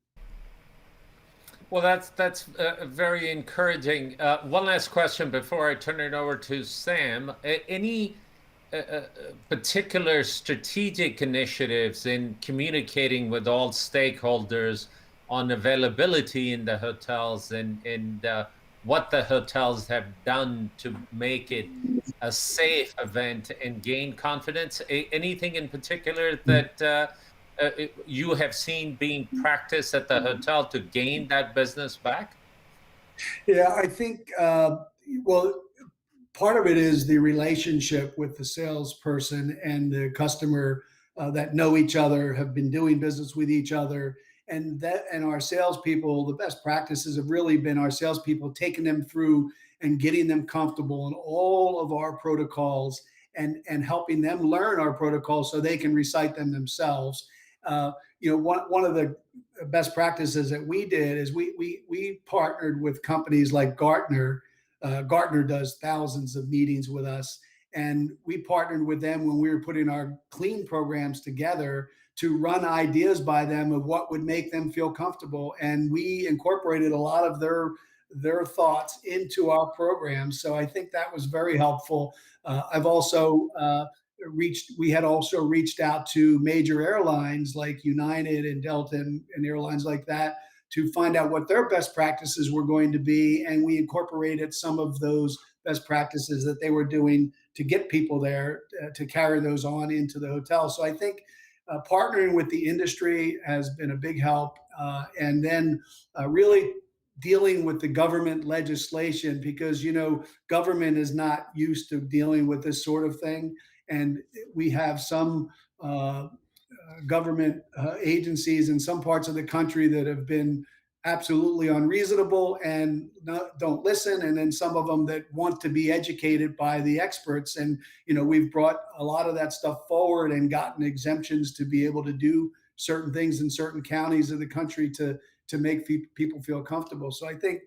Well, that's very encouraging. One last question before I turn it over to Sam. Any particular strategic initiatives in communicating with all stakeholders on availability in the hotels and what the hotels have done to make it a safe event and gain confidence? Anything in particular that you have seen being practiced at the hotel to gain that business back? Yeah, I think, well, part of it is the relationship with the salesperson and the customer that know each other, have been doing business with each other. And our salespeople, the best practices have really been our salespeople taking them through and getting them comfortable in all of our protocols and helping them learn our protocols so they can recite them themselves. One of the best practices that we did is we partnered with companies like Gartner. Gartner does thousands of meetings with us, and we partnered with them when we were putting our clean programs together to run ideas by them of what would make them feel comfortable. And we incorporated a lot of their thoughts into our programs. So I think that was very helpful. I've also we had also reached out to major airlines like United and Delta and airlines like that to find out what their best practices were going to be. And we incorporated some of those best practices that they were doing to get people there to carry those on into the hotel. So I think partnering with the industry has been a big help. And then really dealing with the government legislation, because, government is not used to dealing with this sort of thing. And we have some government agencies in some parts of the country that have been absolutely unreasonable and don't listen. And then some of them that want to be educated by the experts. And, we've brought a lot of that stuff forward and gotten exemptions to be able to do certain things in certain counties of the country to make people feel comfortable. So I think,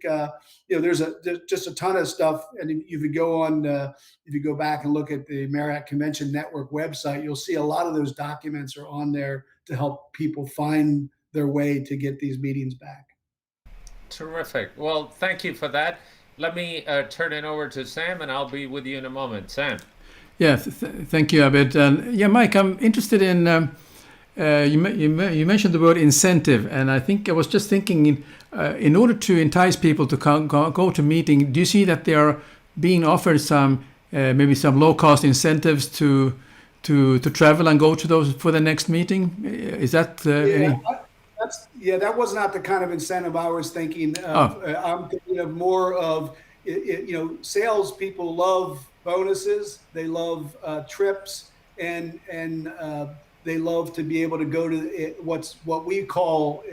there's just a ton of stuff. And if you go back and look at the Marriott Convention Network website, you'll see a lot of those documents are on there to help people find their way to get these meetings back. Terrific. Well, thank you for that. Let me turn it over to Sam, and I'll be with you in a moment. Sam. Yeah, thank you, Abid. And Mike, I'm interested in, you mentioned the word incentive, and I think I was just thinking, in order to entice people to go to meeting, do you see that they are being offered some maybe some low-cost incentives to travel and go to those for the next meting? Is that any? That was not the kind of incentive I was thinking of. I'm thinking of more of, salespeople love bonuses. They love trips, and they love to be able to go to what we call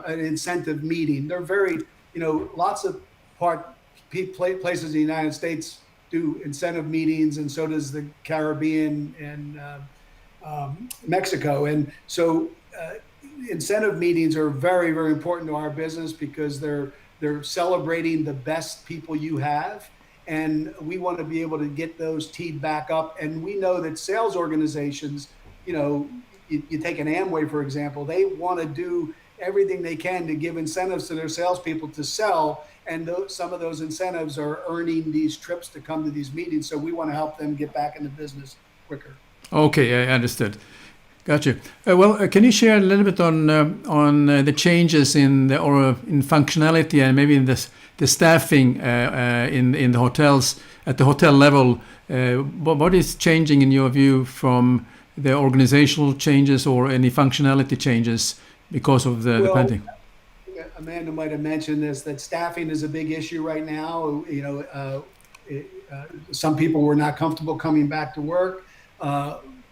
an incentive meeting. They're very, lots of places in the United States do incentive meetings, and so does the Caribbean and Mexico. And so incentive meetings are very, very important to our business because they're celebrating the best people you have. And we want to be able to get those teed back up. And we know that sales organizations, you take an Amway, for example, they want to do everything they can to give incentives to their salespeople to sell. And some of those incentives are earning these trips to come to these meetings. So we want to help them get back into business quicker. Okay, I understood. Gotcha. Can you share a little bit on the changes in functionality and maybe in the staffing in the hotels at the hotel level? What is changing in your view from the organizational changes or any functionality changes because of the pandemic? Amanda might have mentioned this, that staffing is a big issue right now. some people were not comfortable coming back to work.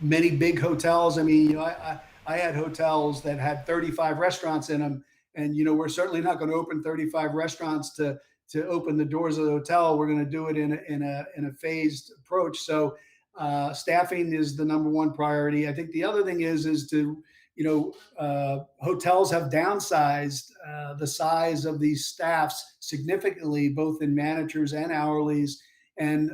Many big hotels. I mean, I had hotels that had 35 restaurants in them, and we're certainly not going to open 35 restaurants to open the doors of the hotel. We're going to do it in a phased approach. So staffing is the number one priority. I think the other thing is to hotels have downsized the size of these staffs significantly, both in managers and hourlies. And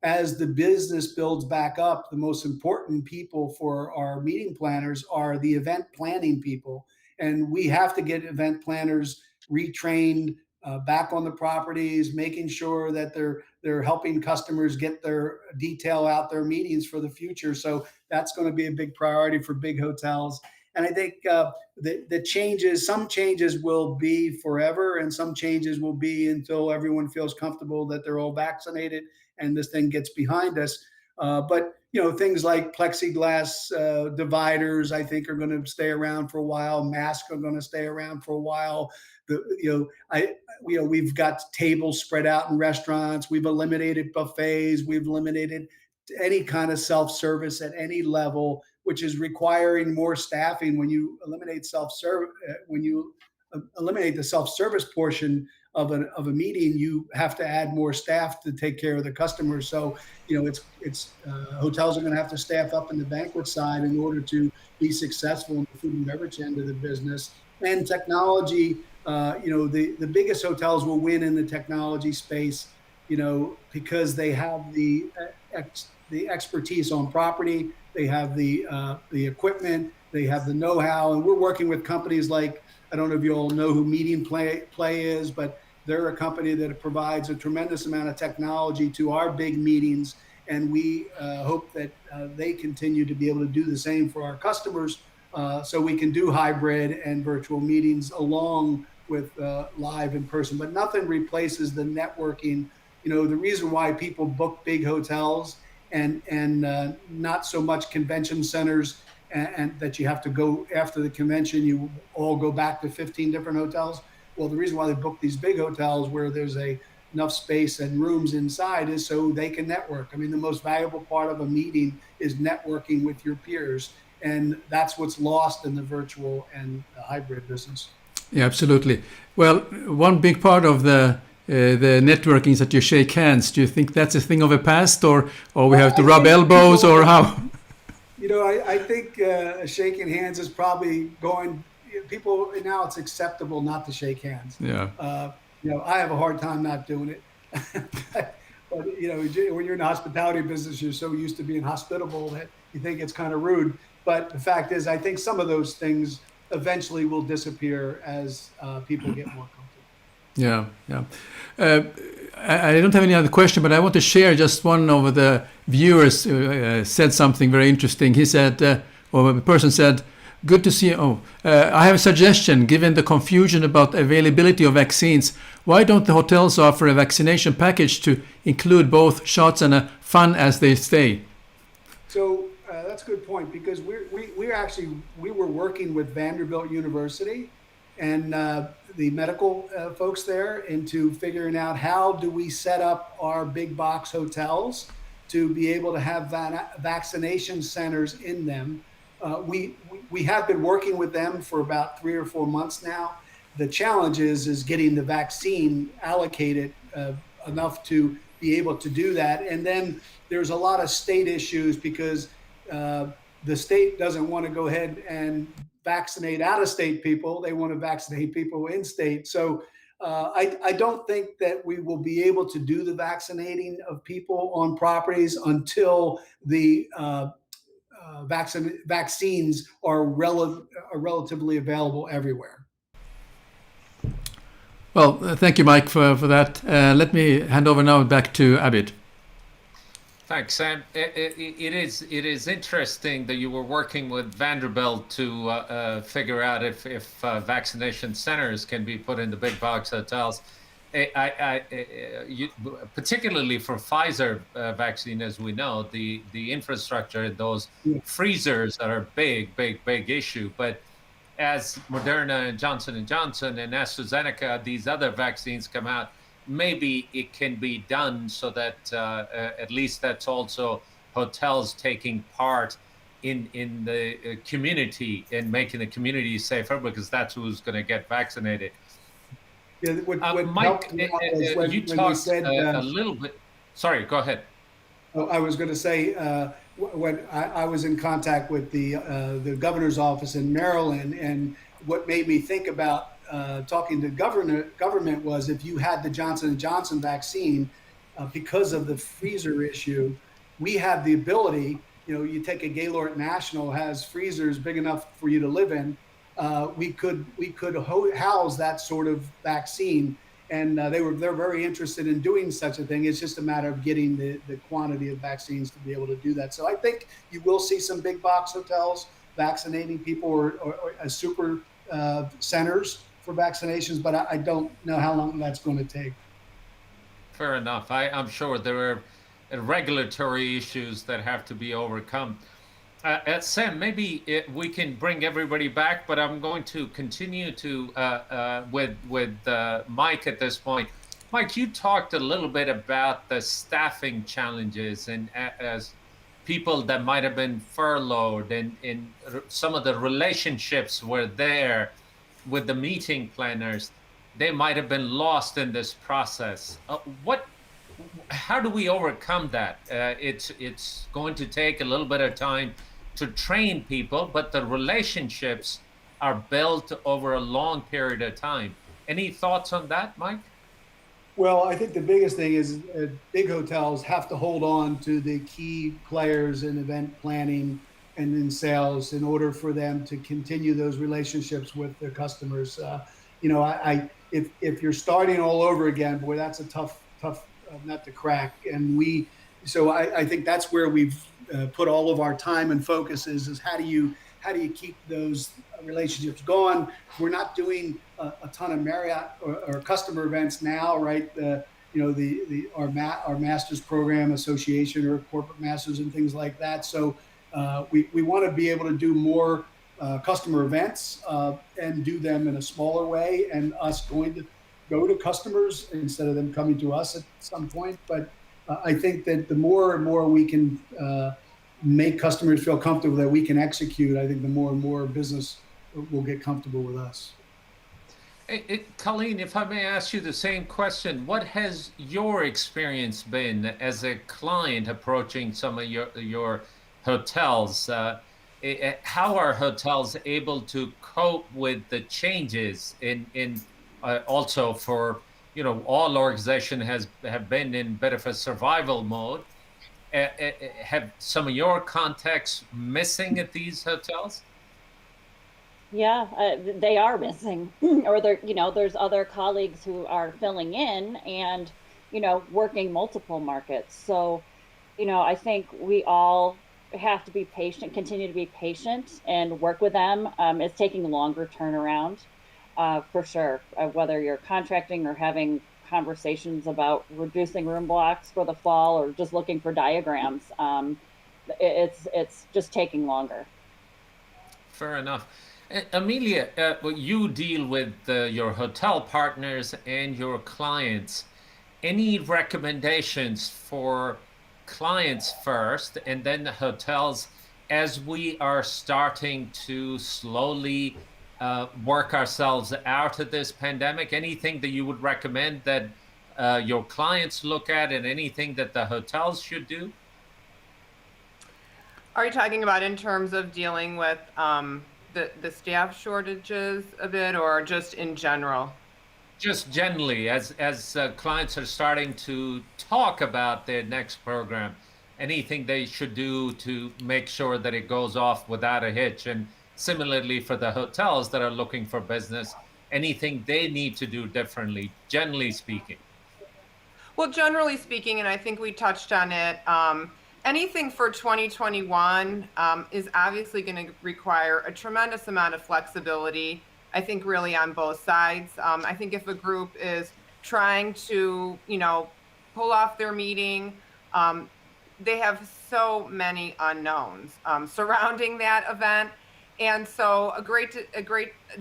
as the business builds back up, the most important people for our meeting planners are the event planning people. And we have to get event planners retrained back on the properties, making sure that they're helping customers get their detail out their meetings for the future. So that's going to be a big priority for big hotels. And I think the changes, some changes will be forever, and some changes will be until everyone feels comfortable that they're all vaccinated and this thing gets behind us. But things like plexiglass dividers, I think, are going to stay around for a while. Masks are going to stay around for a while. We've got tables spread out in restaurants. We've eliminated buffets. We've eliminated any kind of self-service at any level, which is requiring more staffing. When you eliminate the self-service portion of a meeting, you have to add more staff to take care of the customers. So, hotels are going to have to staff up in the banquet side in order to be successful in the food and beverage end of the business. And technology, the biggest hotels will win in the technology space, because they have the expertise on property, they have the equipment, they have the know-how, and we're working with companies like, I don't know if you all know who Meeting Play is, but they're a company that provides a tremendous amount of technology to our big meetings, and we hope that they continue to be able to do the same for our customers, so we can do hybrid and virtual meetings along with live in person. But nothing replaces the networking. The reason why people book big hotels and not so much convention centers, and that you have to go after the convention, you all go back to 15 different hotels. Well, the reason why they book these big hotels where there's enough space and rooms inside is so they can network. I mean, the most valuable part of a meeting is networking with your peers, and that's what's lost in the virtual and hybrid business. Yeah, absolutely. Well, one big part of the networking is that you shake hands. Do you think that's a thing of the past, or we have to rub elbows, or how? I think shaking hands is probably going. People now, it's acceptable not to shake hands. Yeah. I have a hard time not doing it. But when you're in the hospitality business, you're so used to being hospitable that you think it's kind of rude. But the fact is, I think some of those things eventually will disappear as people get more comfortable. Yeah. I don't have any other question, but I want to share just one of the viewers said something very interesting. He said, or the person said, good to see you. I have a suggestion. Given the confusion about availability of vaccines, why don't the hotels offer a vaccination package to include both shots and fun as they stay? So that's a good point, because we were working with Vanderbilt University and the medical folks there into figuring out how do we set up our big box hotels to be able to have vaccination centers in them. We have been working with them for about 3 or 4 months now. The challenge is getting the vaccine allocated enough to be able to do that. And then there's a lot of state issues, because the state doesn't want to go ahead and vaccinate out-of-state people. They want to vaccinate people in-state. So I don't think that we will be able to do the vaccinating of people on properties until the vaccines are relatively available everywhere. Well, thank you, Mike, for that. Let me hand over now back to Abid. Thanks, Sam. It is interesting that you were working with Vanderbilt to figure out if vaccination centers can be put in the big box hotels. Particularly for Pfizer vaccine, as we know, the infrastructure, those freezers are a big issue. But as Moderna and Johnson & Johnson and AstraZeneca, these other vaccines come out, maybe it can be done so that at least that's also hotels taking part in the community and making the community safer, because that's who's going to get vaccinated. Yeah, what Mike, helped me out was you when we talked said, a little bit. Sorry, go ahead. oh, I was going to say, when I was in contact with the governor's office in Maryland, and what made me think about talking to government was, if you had the Johnson & Johnson vaccine, because of the freezer issue, we have the ability, you take a Gaylord National, has freezers big enough for you to live in. We could house that sort of vaccine, and they're very interested in doing such a thing. It's just a matter of getting the quantity of vaccines to be able to do that. So I think you will see some big box hotels vaccinating people, or super centers for vaccinations, but I don't know how long that's going to take. Fair enough. I'm sure there are regulatory issues that have to be overcome. Sam, maybe we can bring everybody back, but I'm going to continue to with Mike at this point. Mike, you talked a little bit about the staffing challenges, and as people that might have been furloughed, and some of the relationships were there with the meeting planners, they might have been lost in this process. How do we overcome that? It's going to take a little bit of time to train people, but the relationships are built over a long period of time. Any thoughts on that, Mike? Well, I think the biggest thing is big hotels have to hold on to the key players in event planning and in sales in order for them to continue those relationships with their customers. If you're starting all over again, boy, that's a tough nut to crack. And I think that's where we've put all of our time and focus is how do you keep those relationships going? We're not doing a ton of Marriott or customer events now, right? Our Masters Program Association or Corporate Masters and things like that. So we want to be able to do more customer events and do them in a smaller way, and us going to go to customers instead of them coming to us at some point. But I think that the more and more we can make customers feel comfortable that we can execute, I think the more and more business will get comfortable with us. Colleen, if I may ask you the same question, what has your experience been as a client approaching some of your hotels? How are hotels able to cope with the changes in also for, all organizations have been in a bit of a survival mode. Have some of your contacts missing at these hotels? Yeah, they are missing, or there's other colleagues who are filling in and, working multiple markets. So, I think we all have to be patient, continue to be patient and work with them. It's taking a longer turnaround, for sure, whether you're contracting or having conversations about reducing room blocks for the fall or just looking for diagrams. It's just taking longer. Fair enough. Amelia, you deal with your hotel partners and your clients. Any recommendations for clients first and then the hotels as we are starting to slowly work ourselves out of this pandemic? Anything that you would recommend that your clients look at, and anything that the hotels should do? Are you talking about in terms of dealing with the staff shortages a bit, or just in general? Just generally, as clients are starting to talk about their next program, anything they should do to make sure that it goes off without a hitch, and similarly for the hotels that are looking for business, anything they need to do differently, generally speaking. Well, generally speaking, and I think we touched on it, anything for 2021 is obviously going to require a tremendous amount of flexibility, I think, really on both sides. I think if a group is trying to, pull off their meeting, they have so many unknowns surrounding that event. And so a great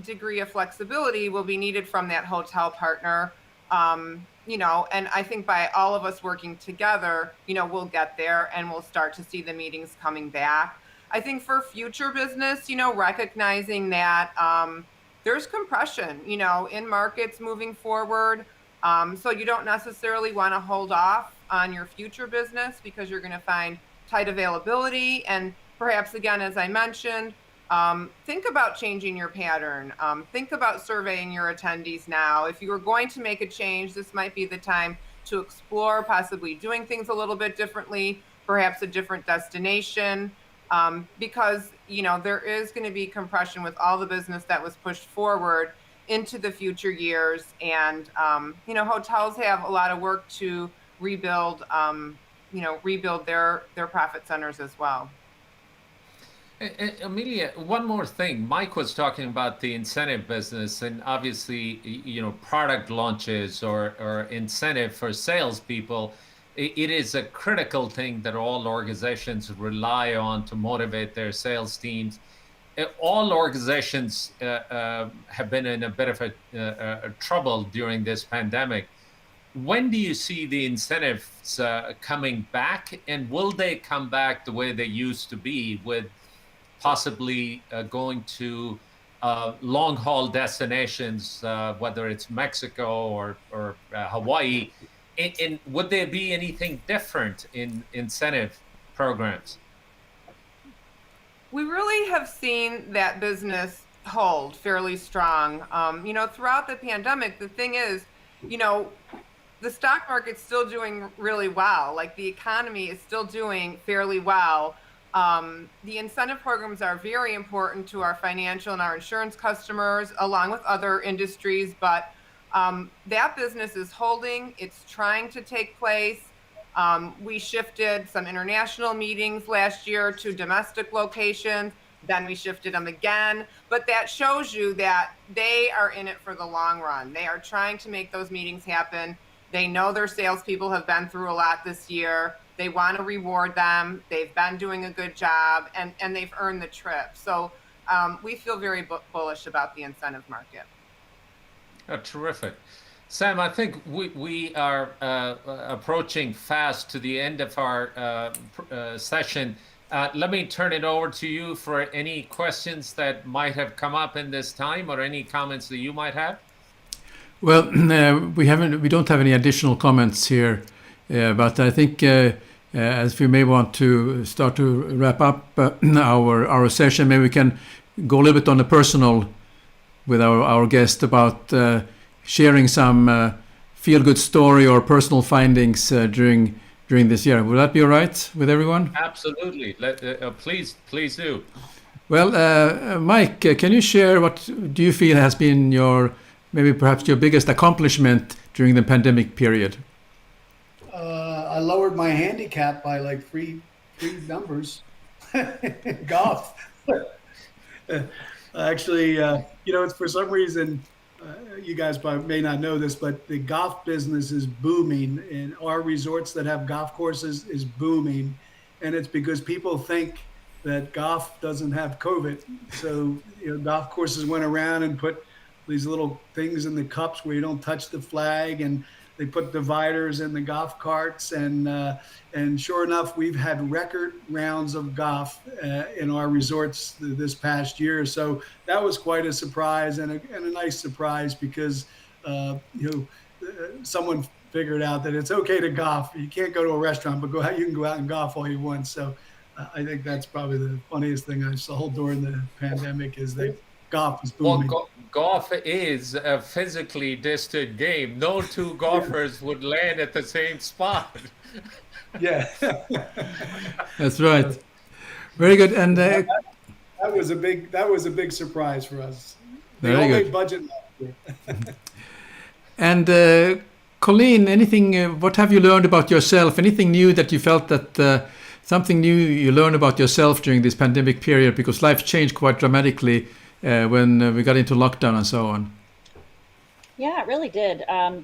degree of flexibility will be needed from that hotel partner. and I think by all of us working together, we'll get there and we'll start to see the meetings coming back. I think for future business, recognizing that there's compression, in markets moving forward. So you don't necessarily want to hold off on your future business because you're going to find tight availability. And perhaps, again, as I mentioned, think about changing your pattern. Think about surveying your attendees now. If you were going to make a change, this might be the time to explore possibly doing things a little bit differently, perhaps a different destination, because, there is going to be compression with all the business that was pushed forward into the future years. And, hotels have a lot of work to rebuild, rebuild their profit centers as well. Amelia, one more thing. Mike was talking about the incentive business, and obviously, product launches or incentive for salespeople. It is a critical thing that all organizations rely on to motivate their sales teams. All organizations have been in a bit of a trouble during this pandemic. When do you see the incentives coming back, and will they come back the way they used to be, with possibly going to long haul destinations, whether it's Mexico or Hawaii? And would there be anything different in incentive programs? We really have seen that business hold fairly strong. Throughout the pandemic, the thing is, the stock market's still doing really well. Like, the economy is still doing fairly well. The incentive programs are very important to our financial and our insurance customers, along with other industries, but that business is holding. It's trying to take place. We shifted some international meetings last year to domestic locations. Then we shifted them again. But that shows you that they are in it for the long run. They are trying to make those meetings happen. They know their salespeople have been through a lot this year. They want to reward them. They've been doing a good job, and they've earned the trip. So we feel very bullish about the incentive market. Oh, terrific. Sam, I think we are approaching fast to the end of our session. Let me turn it over to you for any questions that might have come up in this time, or any comments that you might have. Well, we don't have any additional comments here, but I think as we may want to start to wrap up our session, maybe we can go a little bit on the personal with our guest about sharing some feel-good story or personal findings during this year. Will that be all right with everyone? Absolutely. Please do. Well, Mike, can you share what do you feel has been perhaps your biggest accomplishment during the pandemic period? I lowered my handicap by like three numbers. Golf. Actually, it's for some reason, you guys probably may not know this, but the golf business is booming, and our resorts that have golf courses is booming. And it's because people think that golf doesn't have COVID. So, golf courses went around and put these little things in the cups where you don't touch the flag, and they put dividers in the golf carts, and sure enough, we've had record rounds of golf in our resorts this past year. So that was quite a surprise, and a nice surprise, because someone figured out that it's okay to golf. You can't go to a restaurant, but you can go out and golf all you want. So I think that's probably the funniest thing I saw during the pandemic, is that golf is booming. Well, golf is a physically distant game. No two golfers would land at the same spot. Yeah. That's right. Very good. And that was a big surprise for us. The very only good budget last year. And Colleen, what have you learned about yourself? Anything new that you felt that something new you learned about yourself during this pandemic period, because life changed quite dramatically when we got into lockdown and so on? Yeah, it really did. I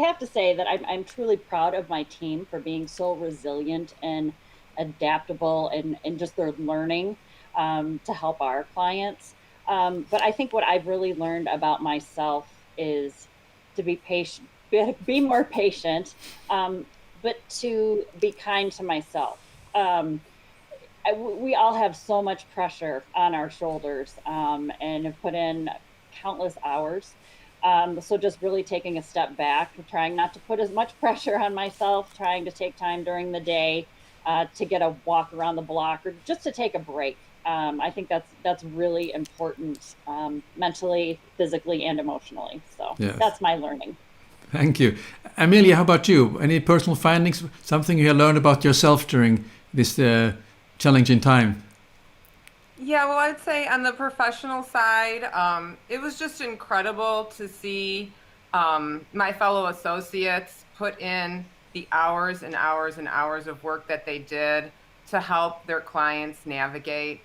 have to say that I'm truly proud of my team for being so resilient and adaptable and just their learning to help our clients. But I think what I've really learned about myself is to be patient be more patient, but to be kind to myself. We all have so much pressure on our shoulders, and have put in countless hours. So just really taking a step back, trying not to put as much pressure on myself, trying to take time during the day to get a walk around the block or just to take a break. I think that's really important, mentally, physically, and emotionally. So Yes. that's my learning. Thank you. Amelia, how about you? Any personal findings, something you have learned about yourself during this challenging time? Yeah, well, I'd say on the professional side, it was just incredible to see my fellow associates put in the hours and hours and hours of work that they did to help their clients navigate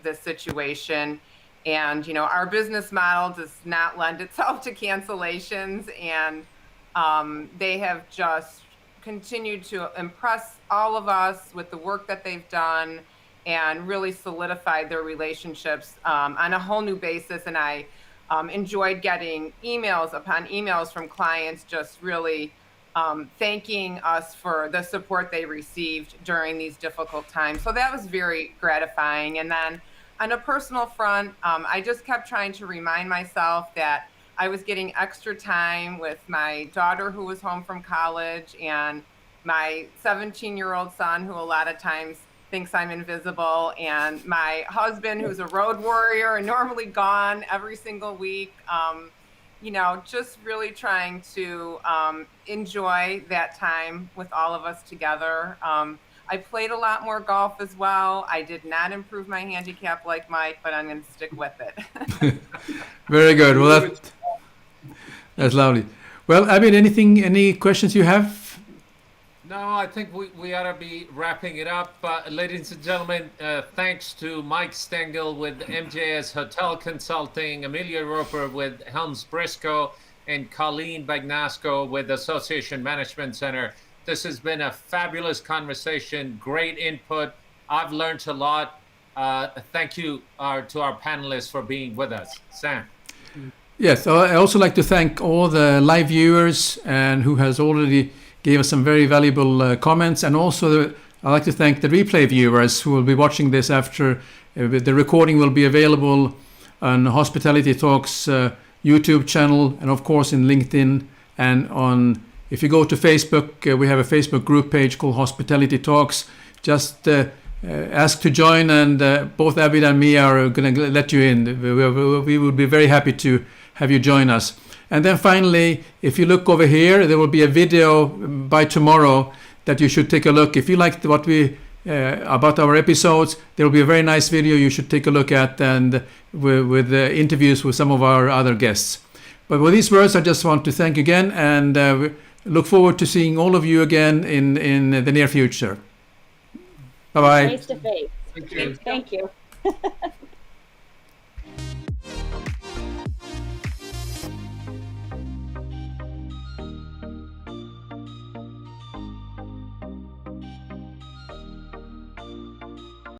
this situation. And, our business model does not lend itself to cancellations, and they have just continued to impress all of us with the work that they've done and really solidified their relationships on a whole new basis. And I enjoyed getting emails upon emails from clients just really thanking us for the support they received during these difficult times. So that was very gratifying. And then on a personal front, I just kept trying to remind myself that I was getting extra time with my daughter who was home from college and my 17-year-old son, who a lot of times thinks I'm invisible, and my husband, who's a road warrior and normally gone every single week. Just really trying to enjoy that time with all of us together. I played a lot more golf as well. I did not improve my handicap like Mike, but I'm going to stick with it. Very good. Well, that's lovely. Well, I mean, any questions you have? No, I think we ought to be wrapping it up. Ladies and gentlemen, thanks to Mike Stengel with MJS Hotel Consulting, Amelia Roper with HelmsBriscoe, and Colleen Bagnasco with Association Management Center. This has been a fabulous conversation, great input. I've learned a lot. Thank you to our panelists for being with us. Sam. Yes, I also like to thank all the live viewers and who has already gave us some very valuable comments, and also I'd like to thank the replay viewers who will be watching this after. The recording will be available on Hospitality Talks YouTube channel, and of course in LinkedIn, and if you go to Facebook, we have a Facebook group page called Hospitality Talks. Just ask to join, and both Abid and me are going to let you in. We would be very happy to have you join us. And then finally, if you look over here, there will be a video by tomorrow that you should take a look. If you liked what we about our episodes, there will be a very nice video you should take a look at, and with interviews with some of our other guests. But with these words, I just want to thank you again, and look forward to seeing all of you again in the near future. Bye-bye. Face to face. Thank you. Thank you.